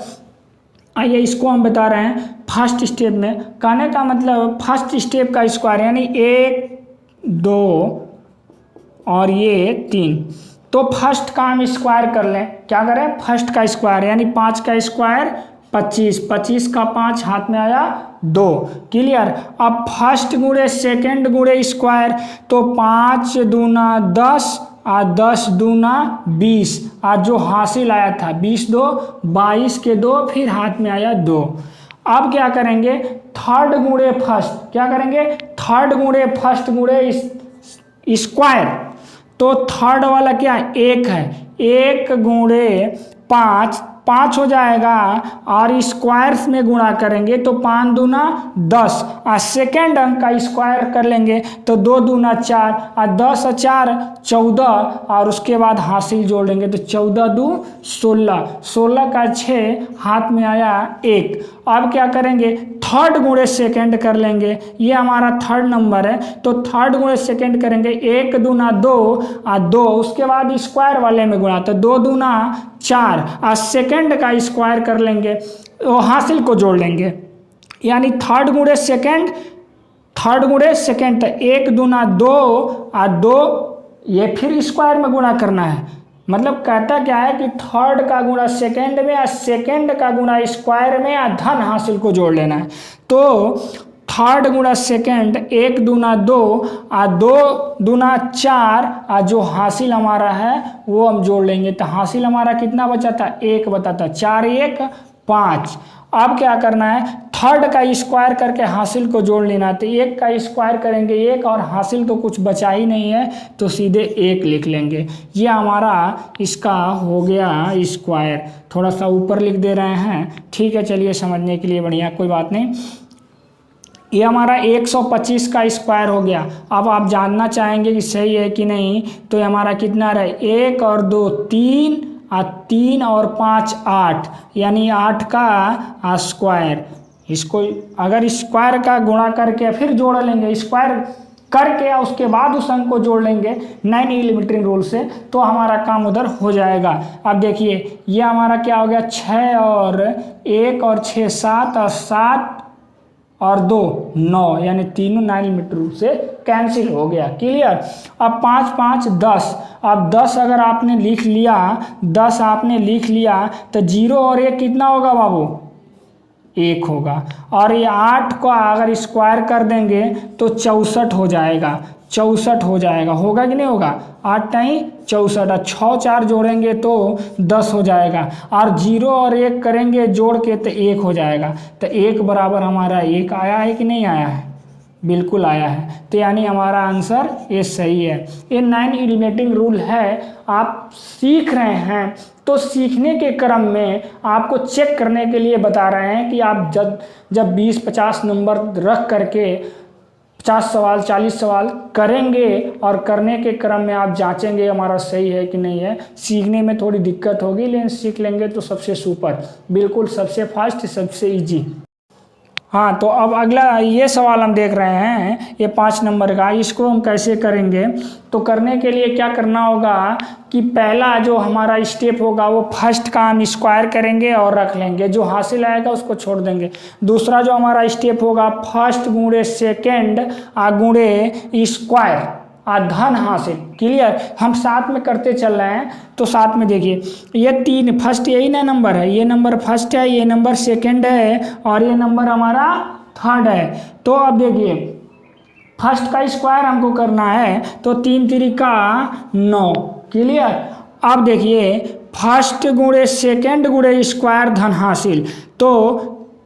आइए इसको हम बता रहे हैं फर्स्ट स्टेप में। कहने का मतलब फर्स्ट स्टेप का स्क्वायर, यानी 1 2 और ये 3, तो फर्स्ट का हम स्क्वायर कर लें। क्या करें, फर्स्ट का स्क्वायर, यानी 5 का स्क्वायर 25, 25 का 5 हाथ में आया 2, क्लियर। अब फर्स्ट गुणे सेकेंड गुणे स्क्वायर, तो 5 दूना 10 और 10 दूना 20, और जो हासिल आया था 20 2 22 के 2, फिर हाथ में आया 2। अब क्या करेंगे, थर्ड गुणे फर्स्ट, क्या करेंगे, थर्ड गुणे फर्स्ट गुणे स्क्वायर, तो थर्ड वाला क्या 1 है, 1 गुणे 5 5 हो जाएगा, और स्क्वायर्स में गुणा करेंगे तो 5 दूना 10, और सेकेंड अंक का स्क्वायर कर लेंगे तो 2 दूना 4, और 10 और 4 14, और उसके बाद हासिल जोड़ लेंगे तो 14 2 16, 16 का 6 हाथ में आया 1। अब क्या करेंगे, थर्ड गुणे सेकेंड कर लेंगे, ये हमारा थर्ड नंबर है, तो थर्ड गुणे सेकेंड करेंगे, 1 दूना 2 और 2, उसके बाद स्क्वायर वाले में गुणा, तो 2 दूना 4, और सेकेंड का स्क्वायर कर लेंगे, वो हासिल को जोड़ लेंगे, यानी थर्ड गुणे सेकेंड, थर्ड गुणे सेकेंड, तो 1 दूना 2 और 2, ये फिर स्क्वायर में गुणा करना है। मतलब कहता क्या है कि थर्ड का गुणा सेकेंड में, या सेकेंड का गुणा स्क्वायर में, या धन हासिल को जोड़ लेना है। तो थर्ड गुणा सेकेंड, 1 दूना 2 और 2 दूना 4, और जो हासिल हमारा है वो हम जोड़ लेंगे, तो हासिल हमारा कितना बचा था 1 बता था, 4 1 5। अब क्या करना है, थर्ड का स्क्वायर करके हासिल को जोड़ लेना, तो 1 का स्क्वायर करेंगे 1, और हासिल तो कुछ बचा ही नहीं है तो सीधे 1 लिख लेंगे। ये हमारा इसका हो गया स्क्वायर। थोड़ा सा ऊपर लिख दे रहे हैं, ठीक है, चलिए समझने के लिए बढ़िया, कोई बात नहीं। ये हमारा 125 का स्क्वायर हो गया। अब आप जानना चाहेंगे कि सही है कि नहीं, तो ये हमारा कितना रहे, 1 और 2 3, और 3 और 5 8, यानी 8 का स्क्वायर। इसको अगर स्क्वायर का गुणा करके फिर जोड़ लेंगे, स्क्वायर करके और उसके बाद उस अंक को जोड़ लेंगे 9 एलिमिनेटिंग रूल से, तो हमारा काम उधर हो जाएगा। अब देखिए ये हमारा क्या हो गया, 6 और 1 और 6 7, और 7 और 2 9, यानी तीनों 9 एलिमिनेटिंग रूल से कैंसिल हो गया, क्लियर। अब 5 5 10, अब 10 अगर आपने लिख लिया, 10 आपने लिख लिया, तो 0 और 1 कितना होगा बाबू, 1 होगा। और ये 8 को अगर स्क्वायर कर देंगे तो 64 हो जाएगा, 64 हो जाएगा, होगा कि नहीं होगा, 8 टाइम 64, और 6 4 जोड़ेंगे तो 10 हो जाएगा, और 0 और 1 करेंगे जोड़ के तो 1 हो जाएगा। तो 1 बराबर हमारा 1 आया है कि नहीं आया है, बिल्कुल आया है। तो यानी हमारा आंसर ये सही है। ये 9 एलिमिनेटिंग रूल है, आप सीख रहे हैं तो सीखने के क्रम में आपको चेक करने के लिए बता रहे हैं कि आप जब 20-50 नंबर रख करके 50 सवाल 40 सवाल करेंगे और करने के क्रम में आप जांचेंगे हमारा सही है कि नहीं है। सीखने में थोड़ी दिक्कत होगी लेकिन सीख लेंगे तो सबसे सुपर, बिल्कुल सबसे फास्ट, सबसे इजी। हाँ, तो अब अगला ये सवाल हम देख रहे हैं, ये 5 नंबर का, इसको हम कैसे करेंगे। तो करने के लिए क्या करना होगा कि पहला जो हमारा स्टेप होगा वो फर्स्ट का हम स्क्वायर करेंगे और रख लेंगे, जो हासिल आएगा उसको छोड़ देंगे। दूसरा जो हमारा स्टेप होगा फर्स्ट गुणे सेकेंड गुणे स्क्वायर धन हासिल। क्लियर, हम साथ में करते चल रहे हैं तो साथ में देखिए, ये 3 फर्स्ट यही ना नंबर है, ये नंबर फर्स्ट है, ये नंबर सेकंड है और ये नंबर हमारा थर्ड है। तो अब देखिए फर्स्ट का स्क्वायर हमको करना है तो 3 तिरिका 9। क्लियर, अब देखिए फर्स्ट गुणे सेकंड गुणे स्क्वायर धन हासिल, तो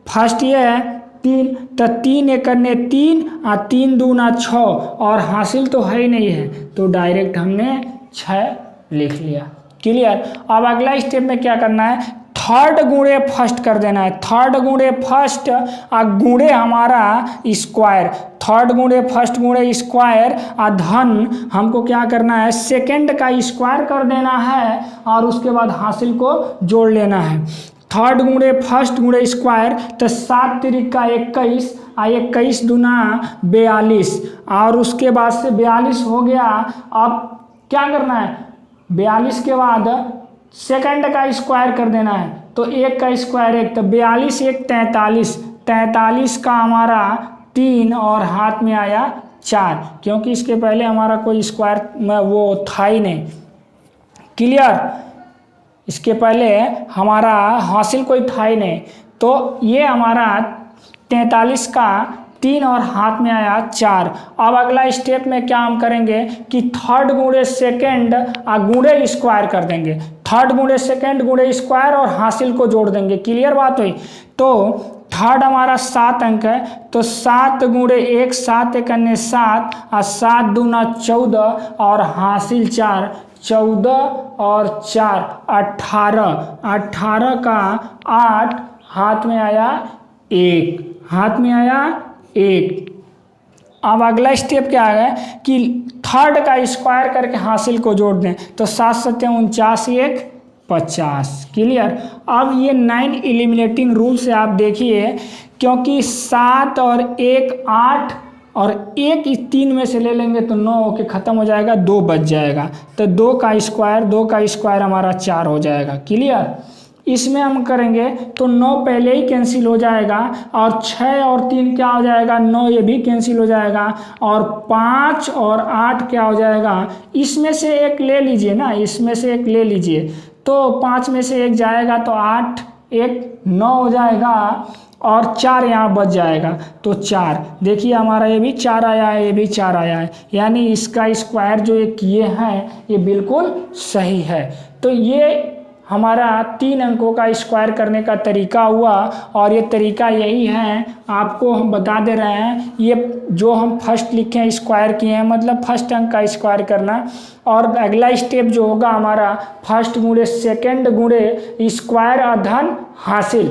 फर्स्ट ये है 3, तो 3 एक करने 3 और 3 दूना 6 और हासिल तो है ही नहीं है तो डायरेक्ट हमने 6 लिख लिया। क्लियर, अब अगला स्टेप में क्या करना है, थर्ड गुणे फर्स्ट कर देना है। थर्ड गुणे फर्स्ट गुणे हमारा स्क्वायर, थर्ड गुणे फर्स्ट गुणे स्क्वायर धन हमको क्या करना है, सेकंड का स्क्वायर कर देना है और उसके बाद हासिल को जोड़ लेना है। थर्ड गुणे फर्स्ट गुणे स्क्वायर, तो 7 तिरिका 21 और 21 दूना 42 और उसके बाद से 42 हो गया। अब क्या करना है, 42 के बाद सेकंड का स्क्वायर कर देना है, तो 1 का स्क्वायर 1, तो 42 1 43, 43 का हमारा 3 और हाथ में आया 4, क्योंकि इसके पहले हमारा कोई स्क्वायर वो था ही नहीं। क्लियर, इसके पहले हमारा हासिल कोई था ही नहीं, तो ये हमारा 43 का 3 और हाथ में आया 4। अब अगला स्टेप में क्या हम करेंगे कि थर्ड गुणे सेकेंड गुणे स्क्वायर कर देंगे। थर्ड गुणे सेकेंड गुणे स्क्वायर और हासिल को जोड़ देंगे। क्लियर बात हुई, तो थर्ड हमारा 7 अंक है, तो 7 गुणे 1 7 एक अन्य 7 और 7 दूना 14 और हासिल 4, 14 और 4 18, 18 का 8 हाथ में आया 1, हाथ में आया 1। अब अगला स्टेप क्या है कि थर्ड का स्क्वायर करके हासिल को जोड़ दें, तो 7 7 49 1 50। क्लियर, अब ये 9 एलिमिनेटिंग रूल से आप देखिए, क्योंकि 7 और 1 8 और 1 इस 3 में से ले लेंगे तो 9 होके ख़त्म हो जाएगा, 2 बच जाएगा, तो 2 का स्क्वायर हमारा 4 हो जाएगा। क्लियर, इसमें हम करेंगे तो 9 पहले ही कैंसिल हो जाएगा और 6 और 3 क्या हो जाएगा, 9 ये भी कैंसिल हो जाएगा और 5 और 8 क्या हो जाएगा, इसमें से एक ले लीजिए ना, इसमें से एक ले लीजिए, तो 5 में से एक जाएगा तो 8 1 9 हो जाएगा और 4 यहाँ बच जाएगा, तो 4। देखिए हमारा ये भी 4 आया है, ये भी 4 आया है, यानी इसका स्क्वायर जो ये किए हैं ये बिल्कुल सही है। तो ये हमारा 3 अंकों का स्क्वायर करने का तरीका हुआ और ये तरीका यही है, आपको हम बता दे रहे हैं। ये जो हम फर्स्ट लिखे हैं स्क्वायर किए हैं, मतलब फर्स्ट अंक का स्क्वायर करना, और अगला स्टेप जो होगा हमारा फर्स्ट गुणे सेकेंड गुणे स्क्वायर धन हासिल।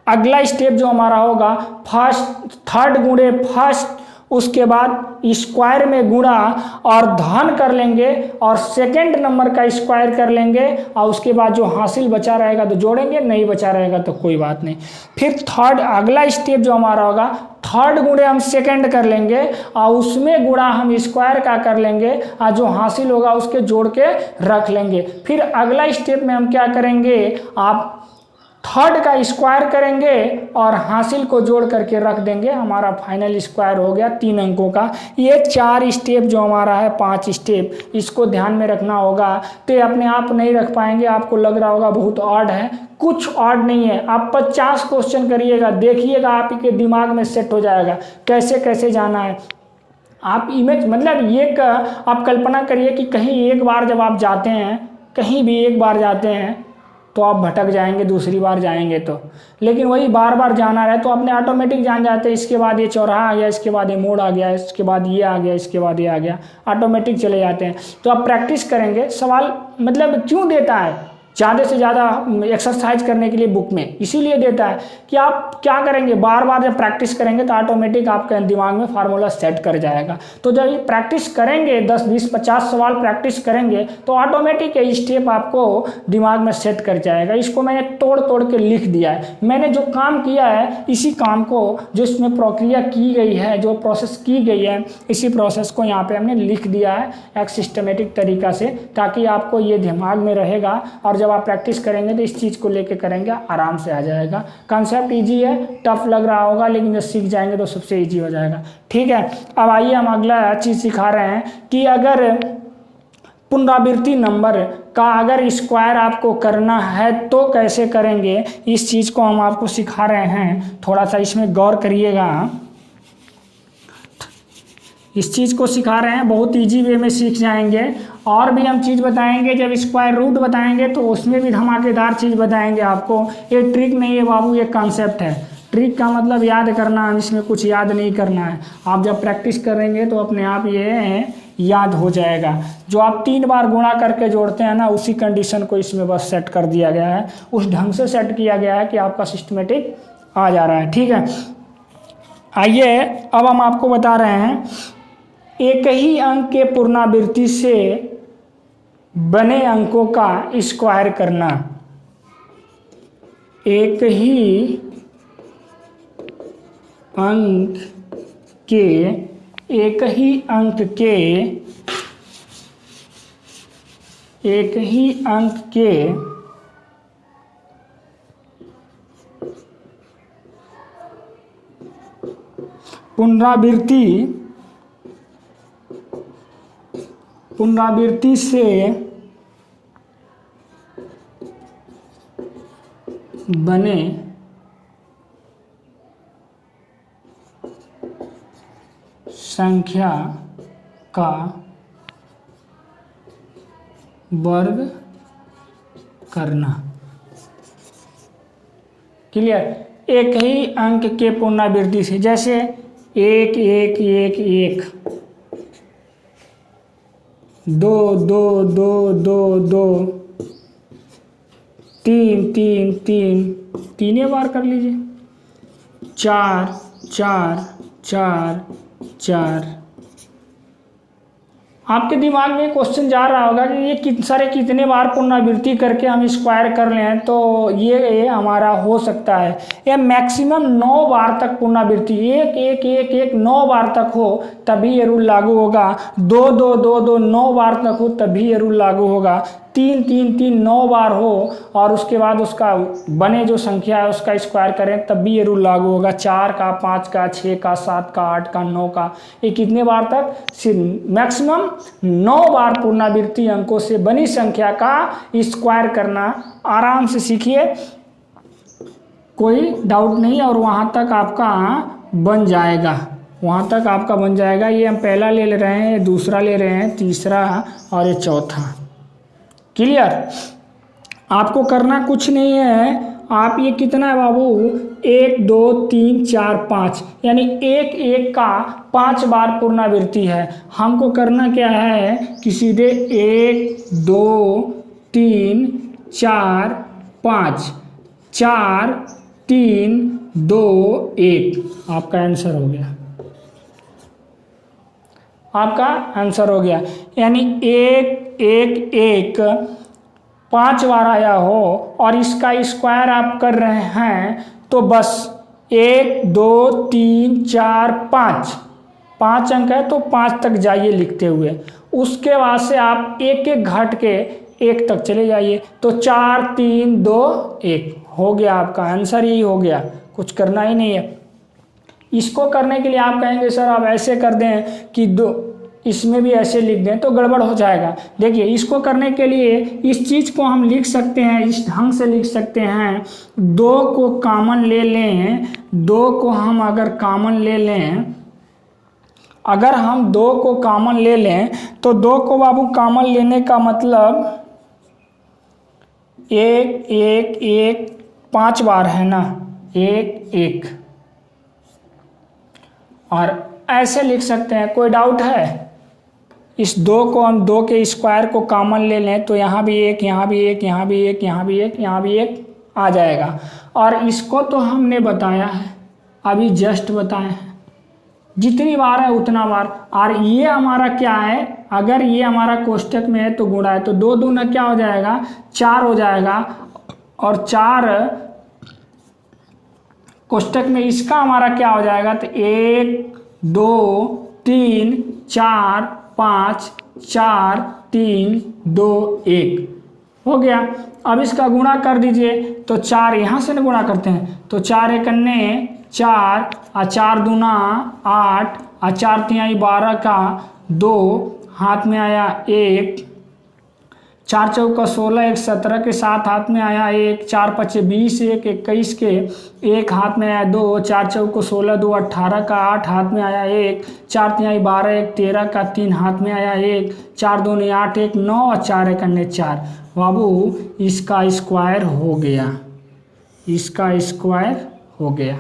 अगला स्टेप जो हमारा होगा थर्ड गुणे फर्स्ट, उसके बाद स्क्वायर में गुणा और धन कर लेंगे और सेकंड नंबर का स्क्वायर कर लेंगे और उसके बाद जो हासिल बचा रहेगा तो जोड़ेंगे, नहीं बचा रहेगा तो कोई बात नहीं। फिर थर्ड अगला स्टेप जो हमारा होगा, थर्ड गुणे हम सेकंड कर लेंगे और उसमें गुणा हम स्क्वायर का कर लेंगे और जो हासिल होगा उसके जोड़ के रख लेंगे। फिर अगला स्टेप में हम क्या करेंगे, आप थर्ड का स्क्वायर करेंगे और हासिल को जोड़ करके रख देंगे, हमारा फाइनल स्क्वायर हो गया 3 अंकों का। ये 4 स्टेप जो हमारा है, 5 स्टेप, इसको ध्यान में रखना होगा। तो ये अपने आप नहीं रख पाएंगे, आपको लग रहा होगा बहुत ऑड है, कुछ ऑड नहीं है। आप 50 क्वेश्चन करिएगा, देखिएगा आपके दिमाग में सेट हो जाएगा कैसे कैसे जाना है। आप इमेज मतलब ये आप कल्पना करिए कि कहीं एक बार जब आप जाते हैं, कहीं भी एक बार जाते हैं तो आप भटक जाएंगे, दूसरी बार जाएंगे तो, लेकिन वही बार बार जाना रहे तो अपने ऑटोमेटिक जान जाते हैं। इसके बाद ये चौराहा आ गया, इसके बाद ये मोड़ आ गया, इसके बाद ये आ गया, इसके बाद ये आ गया, ऑटोमेटिक चले जाते हैं। तो आप प्रैक्टिस करेंगे। सवाल मतलब क्यों देता है, ज़्यादा से ज़्यादा एक्सरसाइज करने के लिए बुक में इसीलिए देता है कि आप क्या करेंगे, बार बार जब प्रैक्टिस करेंगे तो ऑटोमेटिक आपके दिमाग में फार्मूला सेट कर जाएगा। तो जब प्रैक्टिस करेंगे 10 20 50 सवाल प्रैक्टिस करेंगे तो ऑटोमेटिक ये स्टेप आपको दिमाग में सेट कर जाएगा। इसको मैंने तोड़ तोड़ के लिख दिया है। मैंने जो काम किया है इसी काम को, जो इसमें प्रक्रिया की गई है, जो प्रोसेस की गई है, इसी प्रोसेस को यहाँ पे हमने लिख दिया है एक सिस्टमेटिक तरीका से, ताकि आपको ये दिमाग में रहेगा और जब आप प्रैक्टिस करेंगे तो इस चीज़ को लेके करेंगे आराम से आ जाएगा। कंसेप्ट इजी है, टफ लग रहा होगा, लेकिन जब सीख जाएंगे तो सबसे इजी हो जाएगा। ठीक है, अब आइए हम अगला चीज़ सिखा रहे हैं कि अगर पुनरावृत्ति नंबर का अगर स्क्वायर आपको करना है तो कैसे करेंगे, इस चीज़ को हम आपको सिखा रहे हैं। थोड़ा सा इसमें गौर करिएगा। इस चीज़ को सिखा रहे हैं, बहुत इजी वे में सीख जाएंगे। और भी हम चीज़ बताएंगे, जब स्क्वायर रूट बताएंगे तो उसमें भी धमाकेदार चीज़ बताएंगे आपको। ये ट्रिक नहीं है बाबू, ये कॉन्सेप्ट है। ट्रिक का मतलब याद करना, इसमें कुछ याद नहीं करना है। आप जब प्रैक्टिस करेंगे तो अपने आप ये याद हो जाएगा। जो आप 3 बार गुणा करके जोड़ते हैं ना, उसी कंडीशन को इसमें बस सेट कर दिया गया है। उस ढंग से सेट किया गया है कि आपका सिस्टमेटिक आ जा रहा है। ठीक है, आइए अब हम आपको बता रहे हैं एक ही अंक के पुनरावृत्ति से बने अंकों का स्क्वायर करना। एक ही अंक के पुनरावृत्ति से बने संख्या का वर्ग करना। क्लियर? एक ही अंक के पुनरावृत्ति से, जैसे 1 1 1 1, 2 2 2 2 2, 3 3 3, 3 बार कर लीजिए, 4 4 4 4। आपके दिमाग में क्वेश्चन जा रहा होगा कि ये कितने बार पुनरावृत्ति करके हम स्क्वायर कर लें तो ये हमारा हो सकता है। ये मैक्सिमम 9 बार तक पुनरावृत्ति, 1 1 1 1 9 बार तक हो तभी ये रूल लागू होगा। 2 2 2 2 9 बार तक हो तभी ये रूल लागू होगा। 3 3 3 9 बार हो और उसके बाद उसका बने जो संख्या है उसका स्क्वायर करें तब भी ये रूल लागू होगा। 4 का, 5 का, 6 का, 7 का, 8 का, 9 का, ये कितने बार तक? मैक्सिमम 9 बार पुनरावृत्ति अंकों से बनी संख्या का स्क्वायर करना। आराम से सीखिए, कोई डाउट नहीं, और वहाँ तक आपका बन जाएगा, वहाँ तक आपका बन जाएगा। ये हम पहला ले रहे हैं, दूसरा ले रहे हैं, तीसरा और ये चौथा। क्लियर? आपको करना कुछ नहीं है। आप ये कितना है बाबू, 1 2 3 4 5, यानी 1 1 का 5 बार पुनरावृत्ति है। हमको करना क्या है कि सीधे 1 2 3 4 5, 4 3 2 1, आपका आंसर हो गया। आपका आंसर हो गया, यानी 1 1 1 5 बार आया हो और इसका स्क्वायर आप कर रहे हैं तो बस 1 2 3 4 5 अंक है तो 5 तक जाइए लिखते हुए। उसके बाद से आप एक एक घट के 1 तक चले जाइए तो 4 3 2 1 हो गया। आपका आंसर यही हो गया, कुछ करना ही नहीं है। इसको करने के लिए आप कहेंगे सर आप ऐसे कर दें कि इसमें भी ऐसे लिख दें तो गड़बड़ हो जाएगा। देखिए, इसको करने के लिए इस चीज़ को हम लिख सकते हैं, इस ढंग से लिख सकते हैं। 2 को कॉमन ले लें, 2 को हम अगर कॉमन ले लें, अगर हम 2 को कॉमन ले लें तो 2 को बाबू कॉमन लेने का मतलब 1 1 1 5 बार है ना, 1 1, और ऐसे लिख सकते हैं। कोई डाउट है? इस 2 को हम 2 के स्क्वायर को कॉमन ले लें तो यहाँ भी 1, यहाँ भी 1, यहाँ भी 1, यहाँ भी 1, यहाँ भी 1 आ जाएगा। और इसको तो हमने बताया है, अभी जस्ट बताया है, जितनी बार है उतना बार। और ये हमारा क्या है, अगर ये हमारा कोष्टक में है तो गुणा है, तो 2 दूना क्या हो जाएगा, 4 हो जाएगा। और 4 कोष्टक में इसका हमारा क्या हो जाएगा, तो 1 2 3 4 5 4 3 2 1 हो गया। अब इसका गुणा कर दीजिए, तो 4 यहाँ से गुणा करते हैं, तो 4 एकन्ने 4 और 4 दूना 8 और 4 तिहाई 12 का 2 हाथ में आया 1, 4 चौका 16, 1 17 के साथ हाथ में आया 1, 4 पचे 20, 1 21 के 1 हाथ में आया 2, 4 चौको 16, 2 18 का 8 हाथ में आया 1, 4 तिहाई 12, 1 13 का 3 हाथ में आया 1, 4 दूनी 8, 1 9 और 4 एकन्ने 4। बाबू इसका स्क्वायर हो गया, इसका स्क्वायर हो गया।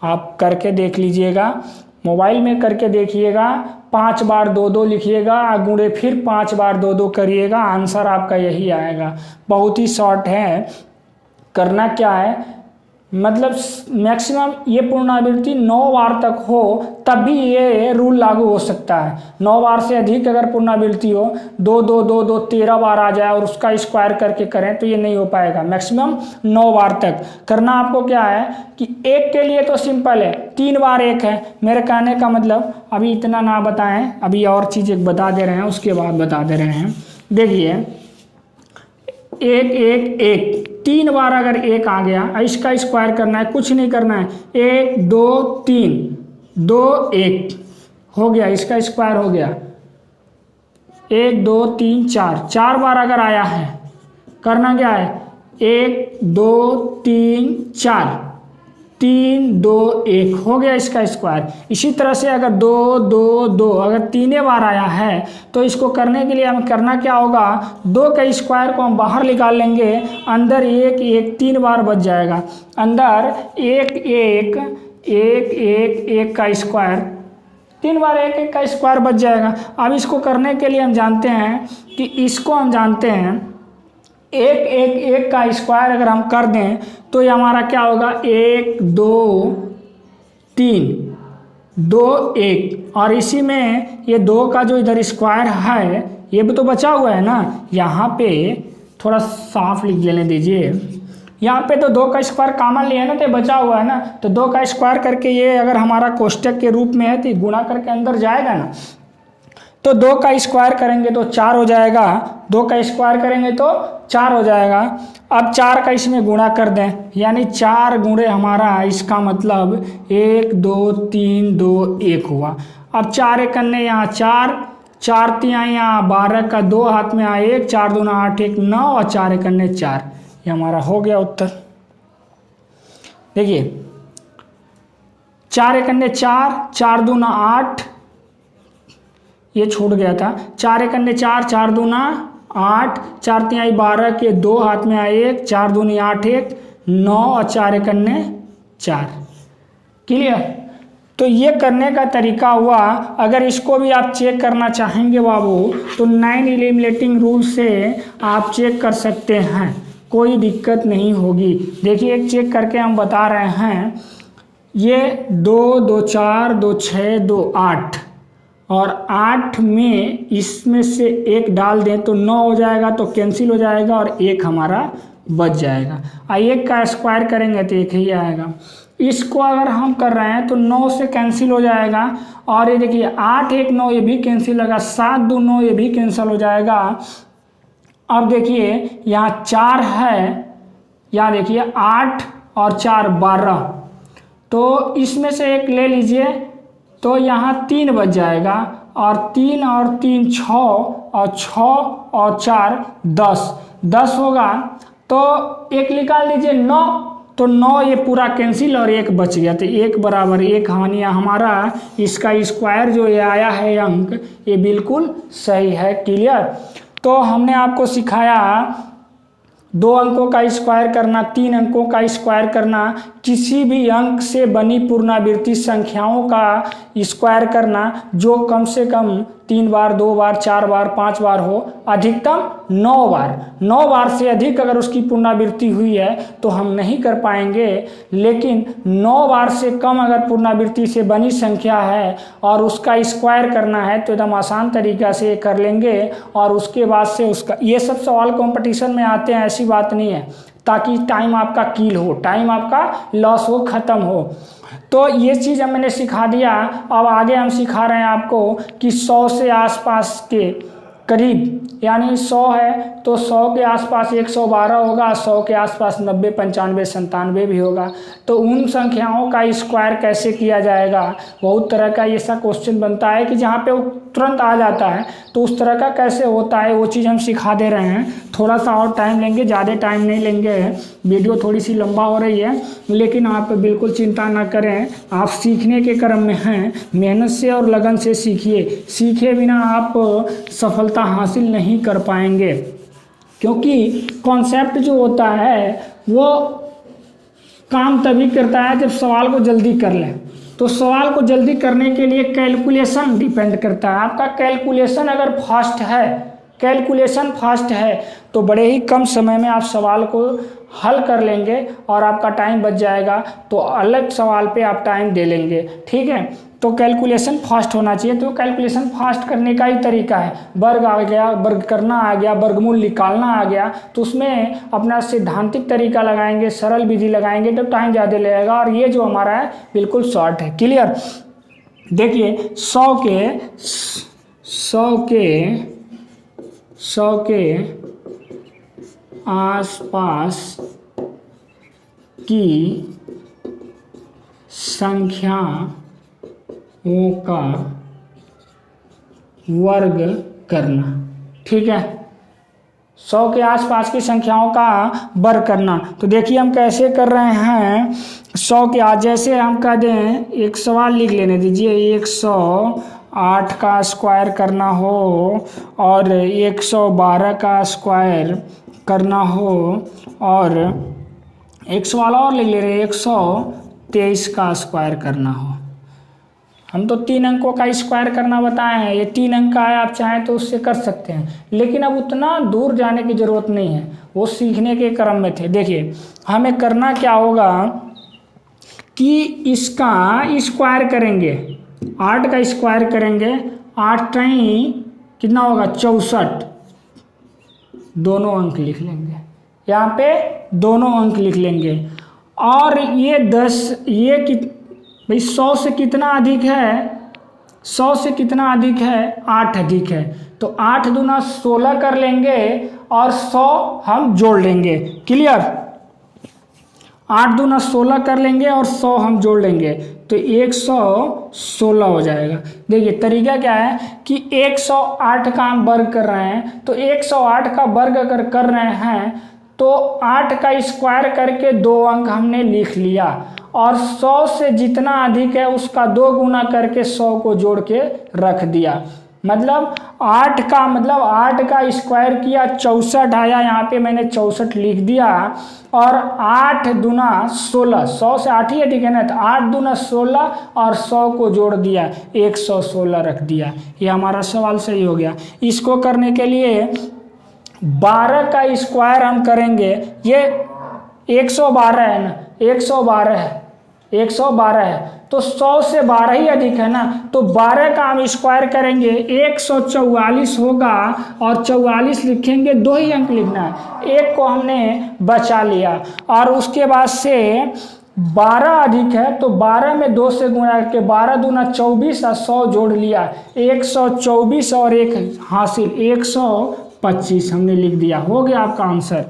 आप करके देख लीजिएगा, मोबाइल में करके देखिएगा, 5 बार 2 2 लिखिएगा, गुणे फिर 5 बार 2 2 करिएगा, आंसर आपका यही आएगा। बहुत ही शॉर्ट है। करना क्या है, मतलब मैक्सिमम ये पुनरावृत्ति 9 बार तक हो तब भी ये रूल लागू हो सकता है। 9 बार से अधिक अगर पुनरावृत्ति हो, 2 2 2 2 13 बार आ जाए और उसका स्क्वायर करके करें तो ये नहीं हो पाएगा। मैक्सिमम 9 बार तक करना। आपको क्या है कि 1 के लिए तो सिंपल है, 3 बार 1 है। मेरे कहने का मतलब अभी इतना ना बताएं, अभी और चीज़ एक बता दे रहे हैं, उसके बाद बता दे रहे हैं। देखिए 1 1 1 3 बार अगर 1 आ गया, इसका स्क्वायर करना है, कुछ नहीं करना है, 1 2 3 2 1 हो गया, इसका स्क्वायर हो गया। 1 2 3 4 4 बार अगर आया है, करना क्या है, 1 2 3 4 3 2 1 हो गया इसका स्क्वायर। इसी तरह से अगर 2 2 2 अगर 3 बार आया है तो इसको करने के लिए हमें करना क्या होगा, 2 का स्क्वायर को हम बाहर निकाल लेंगे, अंदर 1 1 3 बार बच जाएगा। अंदर 1 1 1 1 1 का स्क्वायर 3 बार 1 1 का स्क्वायर बच जाएगा। अब इसको करने के लिए हम जानते हैं कि इसको हम जानते हैं 1 1 1 का स्क्वायर अगर हम कर दें तो ये हमारा क्या होगा, 1 2 3 2 1। और इसी में ये 2 का जो इधर स्क्वायर है ये भी तो बचा हुआ है ना, यहाँ पे थोड़ा साफ लिख लेने दीजिए। यहाँ पे तो 2 का स्क्वायर कॉमन लिया है ना, तो बचा हुआ है ना, तो 2 का स्क्वायर करके ये अगर हमारा कोष्टक के रूप में है तो गुणा करके अंदर जाएगा ना, तो 2 का स्क्वायर करेंगे तो 4 हो जाएगा, 2 का स्क्वायर करेंगे तो 4 हो जाएगा। अब 4 का इसमें गुणा कर दें, यानी 4 गुणे हमारा, इसका मतलब 1 2 3 2 1 हुआ। अब 4 एकन्ने यहाँ 4 4 तिहाई यहाँ 12 का 2 हाथ में आया 1, 4 दूना 8 1 9 और 4 एकन्ने 4। ये हमारा हो गया उत्तर। देखिए 4 एकन्ने 4 4 दूना 8, ये छूट गया था, 4 एकन्ने 4 4 दूना 8 4 तिहाई 12 के 2 हाथ में आए 1, 4 दूनी 8 1 9 और 4 एकन्ने 4। क्लियर। तो ये करने का तरीका हुआ। अगर इसको भी आप चेक करना चाहेंगे बाबू तो 9 एलिमिनेटिंग रूल से आप चेक कर सकते हैं, कोई दिक्कत नहीं होगी। देखिए एक चेक करके हम बता रहे हैं, ये 2 2 4 2 6 2 8 और 8 में इसमें से 1 डाल दें तो 9 हो जाएगा, तो कैंसिल हो जाएगा और 1 हमारा बच जाएगा। 1 का स्क्वायर करेंगे तो 1 ही आएगा। इसको अगर हम कर रहे हैं तो 9 से कैंसिल हो जाएगा, और ये देखिए 8 1 9 ये भी कैंसिल होगा, 7 2 9 ये भी कैंसिल हो जाएगा। अब देखिए यहाँ 4 है, यहाँ देखिए 8 और 4 12, तो इसमें से 1 ले लीजिए तो यहाँ 3 बच जाएगा, और 3 और 3 6 और 6 और 4 10 10 होगा, तो 1 निकाल लीजिए 9, तो 9 ये पूरा कैंसिल और 1 बच गया, तो 1 बराबर 1 हानि हमारा इसका स्क्वायर जो ये आया है अंक ये बिल्कुल सही है। क्लियर। तो हमने आपको सिखाया 2 अंकों का स्क्वायर करना, 3 अंकों का स्क्वायर करना किसी भी अंक से बनी पुनरावृत्ति संख्याओं का स्क्वायर करना जो कम से कम 3 बार, 2 बार, 4 बार, 5 बार हो, अधिकतम 9 बार। 9 बार से अधिक अगर उसकी पुनरावृत्ति हुई है तो हम नहीं कर पाएंगे, लेकिन 9 बार से कम अगर पुनरावृत्ति से बनी संख्या है और उसका स्क्वायर करना है तो एकदम आसान तरीका से कर लेंगे। और उसके बाद से उसका, ये सब सवाल कंपटीशन में आते हैं, ऐसी बात नहीं है, ताकि टाइम आपका किल हो, टाइम आपका लॉस हो, ख़त्म हो। तो ये चीज़ अब मैंने सिखा दिया। अब आगे हम सिखा रहे हैं आपको कि 100 से आसपास के करीब, यानी 100 है तो 100 के आसपास 112 होगा, 100 के आसपास 90, 95, 97 भी होगा। तो उन संख्याओं का स्क्वायर कैसे किया जाएगा, बहुत तरह का ऐसा क्वेश्चन बनता है कि जहाँ पे वो तुरंत आ जाता है, तो उस तरह का कैसे होता है वो चीज़ हम सिखा दे रहे हैं। थोड़ा सा और टाइम लेंगे, ज़्यादा टाइम नहीं लेंगे, वीडियो थोड़ी सी लंबा हो रही है, लेकिन आप बिल्कुल चिंता ना करें, आप सीखने के क्रम में हैं, मेहनत से और लगन से सीखिए। सीखे बिना आप सफलता हासिल नहीं कर पाएंगे, क्योंकि कॉन्सेप्ट जो होता है वो काम तभी करता है जब सवाल को जल्दी कर लें। तो सवाल को जल्दी करने के लिए कैलकुलेशन डिपेंड करता है। आपका कैलकुलेशन अगर फास्ट है, कैलकुलेशन फास्ट है तो बड़े ही कम समय में आप सवाल को हल कर लेंगे और आपका टाइम बच जाएगा, तो अलग सवाल पे आप टाइम दे लेंगे, ठीक है। तो कैलकुलेशन फास्ट होना चाहिए। तो कैलकुलेशन फास्ट करने का ही तरीका है, वर्ग आ गया, वर्ग करना आ गया, वर्गमूल निकालना आ गया, तो उसमें अपना सैद्धांतिक तरीका लगाएंगे, सरल विधि लगाएंगे तो टाइम ज़्यादा लगेगा। और ये जो हमारा है बिल्कुल शॉर्ट है, क्लियर। देखिए 100 के आसपास की संख्याओं का वर्ग करना, ठीक है। 100 के आसपास की संख्याओं का वर्ग करना, तो देखिए हम कैसे कर रहे हैं। 100 के आज जैसे हम कह दें, एक सवाल लिख लेने दीजिए, 108 का स्क्वायर करना हो और 112 का स्क्वायर करना हो, और एक सवाल और लिख ले रहे, 123 का स्क्वायर करना हो। हम तो 3 अंकों का स्क्वायर करना बताए हैं, ये 3 अंक का है, आप चाहें तो उससे कर सकते हैं, लेकिन अब उतना दूर जाने की ज़रूरत नहीं है, वो सीखने के क्रम में थे। देखिए हमें करना क्या होगा कि इसका स्क्वायर करेंगे, 8 का स्क्वायर करेंगे, 8 टाइम कितना होगा 64, दोनों अंक लिख लेंगे, यहाँ पे दोनों अंक लिख लेंगे। और ये 10, ये भाई 100 से कितना अधिक है, 100 से कितना अधिक है, 8 अधिक है, तो 8 दूना 16 कर लेंगे और 100 हम जोड़ लेंगे, क्लियर। 8 दूना 16 कर लेंगे और 100 हम जोड़ लेंगे, तो 116 हो जाएगा। देखिए तरीका क्या है कि 108 का हम वर्ग कर रहे हैं, तो 108 का वर्ग अगर कर रहे हैं तो 8 का स्क्वायर करके 2 अंक हमने लिख लिया, और 100 से जितना अधिक है उसका 2 गुना करके 100 को जोड़ के रख दिया। मतलब 8 का स्क्वायर किया, 64 आया, यहाँ पे मैंने 64 लिख दिया, और 8 दूना 16, 100 से 8 ही अधिक है ना, तो 8 दूना 16 और 100 को जोड़ दिया, 116 रख दिया। ये हमारा सवाल सही हो गया। इसको करने के लिए 12 का स्क्वायर हम करेंगे, ये 112 है ना, 112 है, तो 100 से 12 ही अधिक है ना, तो 12 का हम स्क्वायर करेंगे, 144 होगा, और 44 लिखेंगे, 2 ही अंक लिखना है, 1 को हमने बचा लिया। और उसके बाद से 12 अधिक है, तो 12 में 2 से गुणा करके 12 दूना 24 और 100 जोड़ लिया, 124 और 1 हासिल, 125 हमने लिख दिया, हो गया आपका आंसर।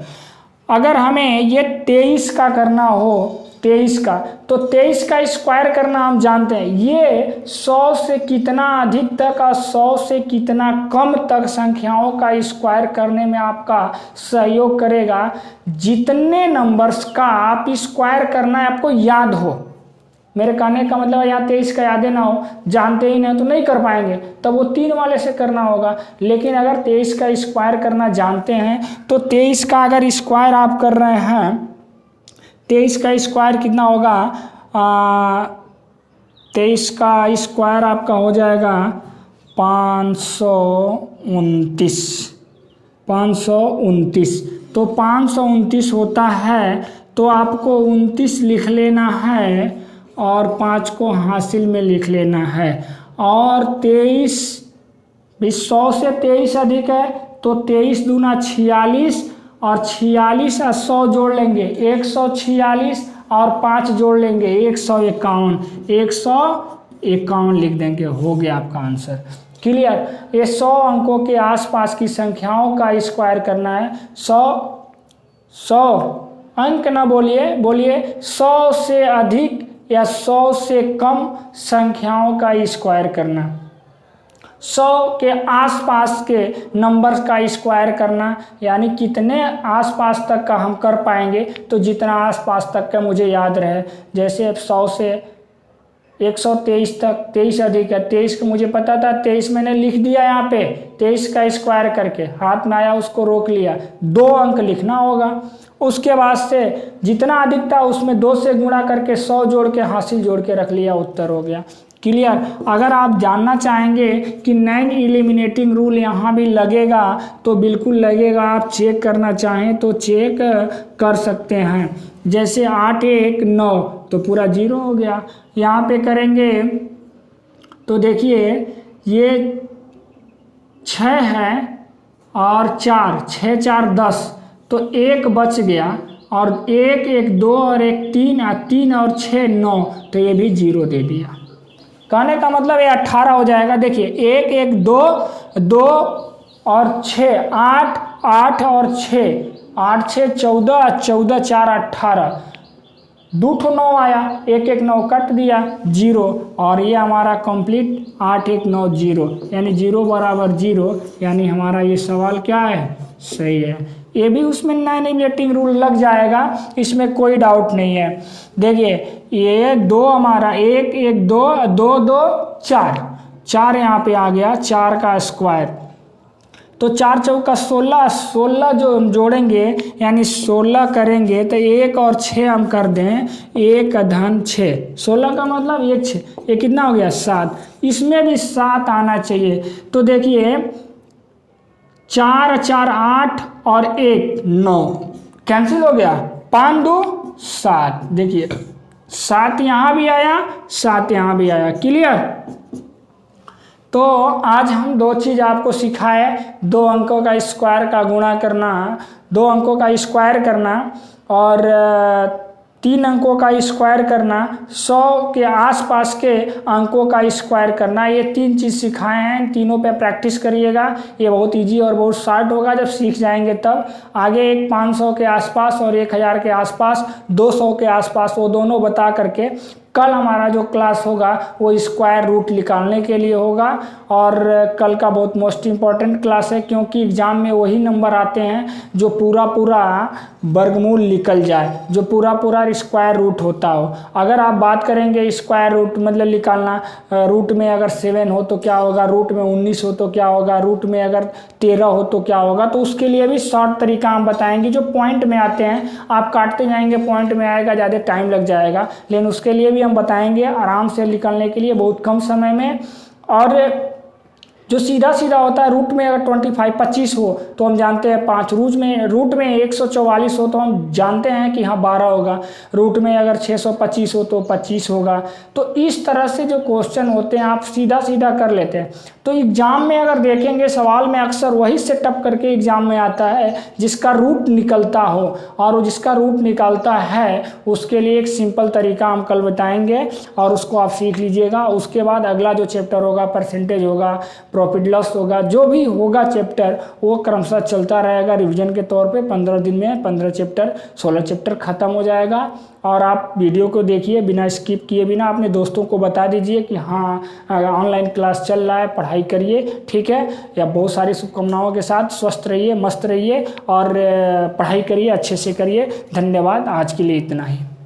अगर हमें ये 23 का करना हो, 23 का, तो 23 का स्क्वायर करना हम जानते हैं, ये 100 से कितना अधिक तक और 100 से कितना कम तक संख्याओं का स्क्वायर करने में आपका सहयोग करेगा। जितने नंबर्स का आप स्क्वायर करना है आपको याद हो, मेरे कहने का मतलब यहाँ 23 का याद ना हो, जानते ही नहीं तो नहीं कर पाएंगे, तब वो 3 वाले से करना होगा। लेकिन अगर 23 का स्क्वायर करना जानते हैं तो 23 का अगर स्क्वायर आप कर रहे हैं 23 का स्क्वायर कितना होगा, 23 का स्क्वायर आपका हो जाएगा 529। तो 529 होता है, तो आपको 29 लिख लेना है और 5 को हासिल में लिख लेना है। और 23 भी 100 से 23 अधिक है, तो 23 दूना 46 और 46 और 100 जोड़ लेंगे 146 और 5 जोड़ लेंगे 151, 151 लिख देंगे, हो गया आपका आंसर। क्लियर। ये 100 अंकों के आसपास की संख्याओं का स्क्वायर करना है। 100 अंक ना बोलिए 100 से अधिक या 100 से कम संख्याओं का स्क्वायर करना, 100 के आसपास के नंबर्स का स्क्वायर करना, यानी कितने आसपास तक का हम कर पाएंगे। तो जितना आसपास तक का मुझे याद रहे, जैसे 100 से 123 तक, 23 अधिक है, 23 को मुझे पता था, 23 मैंने लिख दिया यहाँ पे, 23 का स्क्वायर करके हाथ में आया उसको रोक लिया, 2 अंक लिखना होगा। उसके बाद से जितना अधिक था उसमें 2 से गुणा करके 100 जोड़ के हासिल जोड़ के रख लिया, उत्तर हो गया। क्लियर। अगर आप जानना चाहेंगे कि नॉन एलिमिनेटिंग रूल यहाँ भी लगेगा तो बिल्कुल लगेगा, आप चेक करना चाहें तो चेक कर सकते हैं। जैसे 8 1 9 तो पूरा 0 हो गया। यहाँ पे करेंगे तो देखिए ये 6 है और 4, 6 4 10, तो 1 बच गया और 1 1 2 और 1 3 और 6 9, तो ये भी 0 दे दिया। कहने का मतलब ये 18 हो जाएगा। देखिए 1 1 2 2 और 6 8 8 और 6 8 6 14 14 4 18, 2 ठो 9 आया, 1 1 9 कट दिया 0, और ये हमारा कंप्लीट 8 1 9 0, यानी 0 बराबर 0, यानी हमारा ये सवाल क्या है, सही है। ये भी उसमें नॉन एलिमिनेटिंग रूल लग जाएगा, इसमें कोई डाउट नहीं है। देखिए ये 2 हमारा 1 1 2 2 2 4 यहाँ पे आ गया, 4 का स्क्वायर, तो 4 चौका 16, 16 जो हम जोड़ेंगे यानी 16 करेंगे तो 1 और 6 हम कर दें, 1 धन 6, 16 का मतलब 1 6, ये कितना हो गया 7, इसमें भी 7 आना चाहिए। तो देखिए 4 4 8 और 1 9 कैंसिल हो गया, 5 2 7, देखिए 7 यहाँ भी आया 7 यहाँ भी आया। क्लियर। तो आज हम 2 चीज़ आपको सिखाए, 2 अंकों का स्क्वायर का गुणा करना, 2 अंकों का स्क्वायर करना और 3 अंकों का स्क्वायर करना, 100 के आसपास के अंकों का स्क्वायर करना। ये 3 चीज़ सिखाए हैं, तीनों पे प्रैक्टिस करिएगा। ये बहुत इजी और बहुत शार्ट होगा, जब सीख जाएंगे तब। आगे एक 500 के आसपास और 1000 के आसपास, 200 के आसपास, वो दोनों बता करके कल हमारा जो क्लास होगा वो स्क्वायर रूट निकालने के लिए होगा। और कल का बहुत मोस्ट इम्पॉर्टेंट क्लास है, क्योंकि एग्ज़ाम में वही नंबर आते हैं जो पूरा वर्गमूल निकल जाए, जो पूरा स्क्वायर रूट होता हो। अगर आप बात करेंगे स्क्वायर रूट मतलब निकालना, रूट में अगर 7 हो तो क्या होगा, रूट में 19 हो तो क्या होगा, रूट में अगर 13 हो तो क्या होगा, तो उसके लिए भी शॉर्ट तरीका हम बताएंगे। जो पॉइंट में आते हैं आप काटते जाएंगे, पॉइंट में आएगा, ज़्यादा टाइम लग जाएगा, लेकिन उसके लिए भी हम बताएंगे आराम से निकालने के लिए बहुत कम समय में। और जो सीधा होता है, रूट में अगर 25 हो तो हम जानते हैं 5, रूट में 144 हो तो हम जानते हैं कि हाँ 12 होगा, रूट में अगर 625 हो तो 25 होगा। तो इस तरह से जो क्वेश्चन होते हैं आप सीधा कर लेते हैं। तो एग्ज़ाम में अगर देखेंगे सवाल में अक्सर वही सेटअप करके एग्ज़ाम में आता है जिसका रूट निकलता हो, और वो जिसका रूट निकलता है उसके लिए एक सिंपल तरीका हम कल बताएंगे और उसको आप सीख लीजिएगा। उसके बाद अगला जो चैप्टर होगा, परसेंटेज होगा, प्रॉफिट लॉस होगा, जो भी होगा चैप्टर वो क्रमशः चलता रहेगा। रिवीजन के तौर पे 15 दिन में 15 चैप्टर 16 चैप्टर ख़त्म हो जाएगा। और आप वीडियो को देखिए बिना स्किप किए, बिना अपने दोस्तों को बता दीजिए कि हाँ ऑनलाइन क्लास चल रहा है, पढ़ाई करिए, ठीक है। या बहुत सारी शुभकामनाओं के साथ स्वस्थ रहिए, मस्त रहिए और पढ़ाई करिए, अच्छे से करिए। धन्यवाद, आज के लिए इतना ही।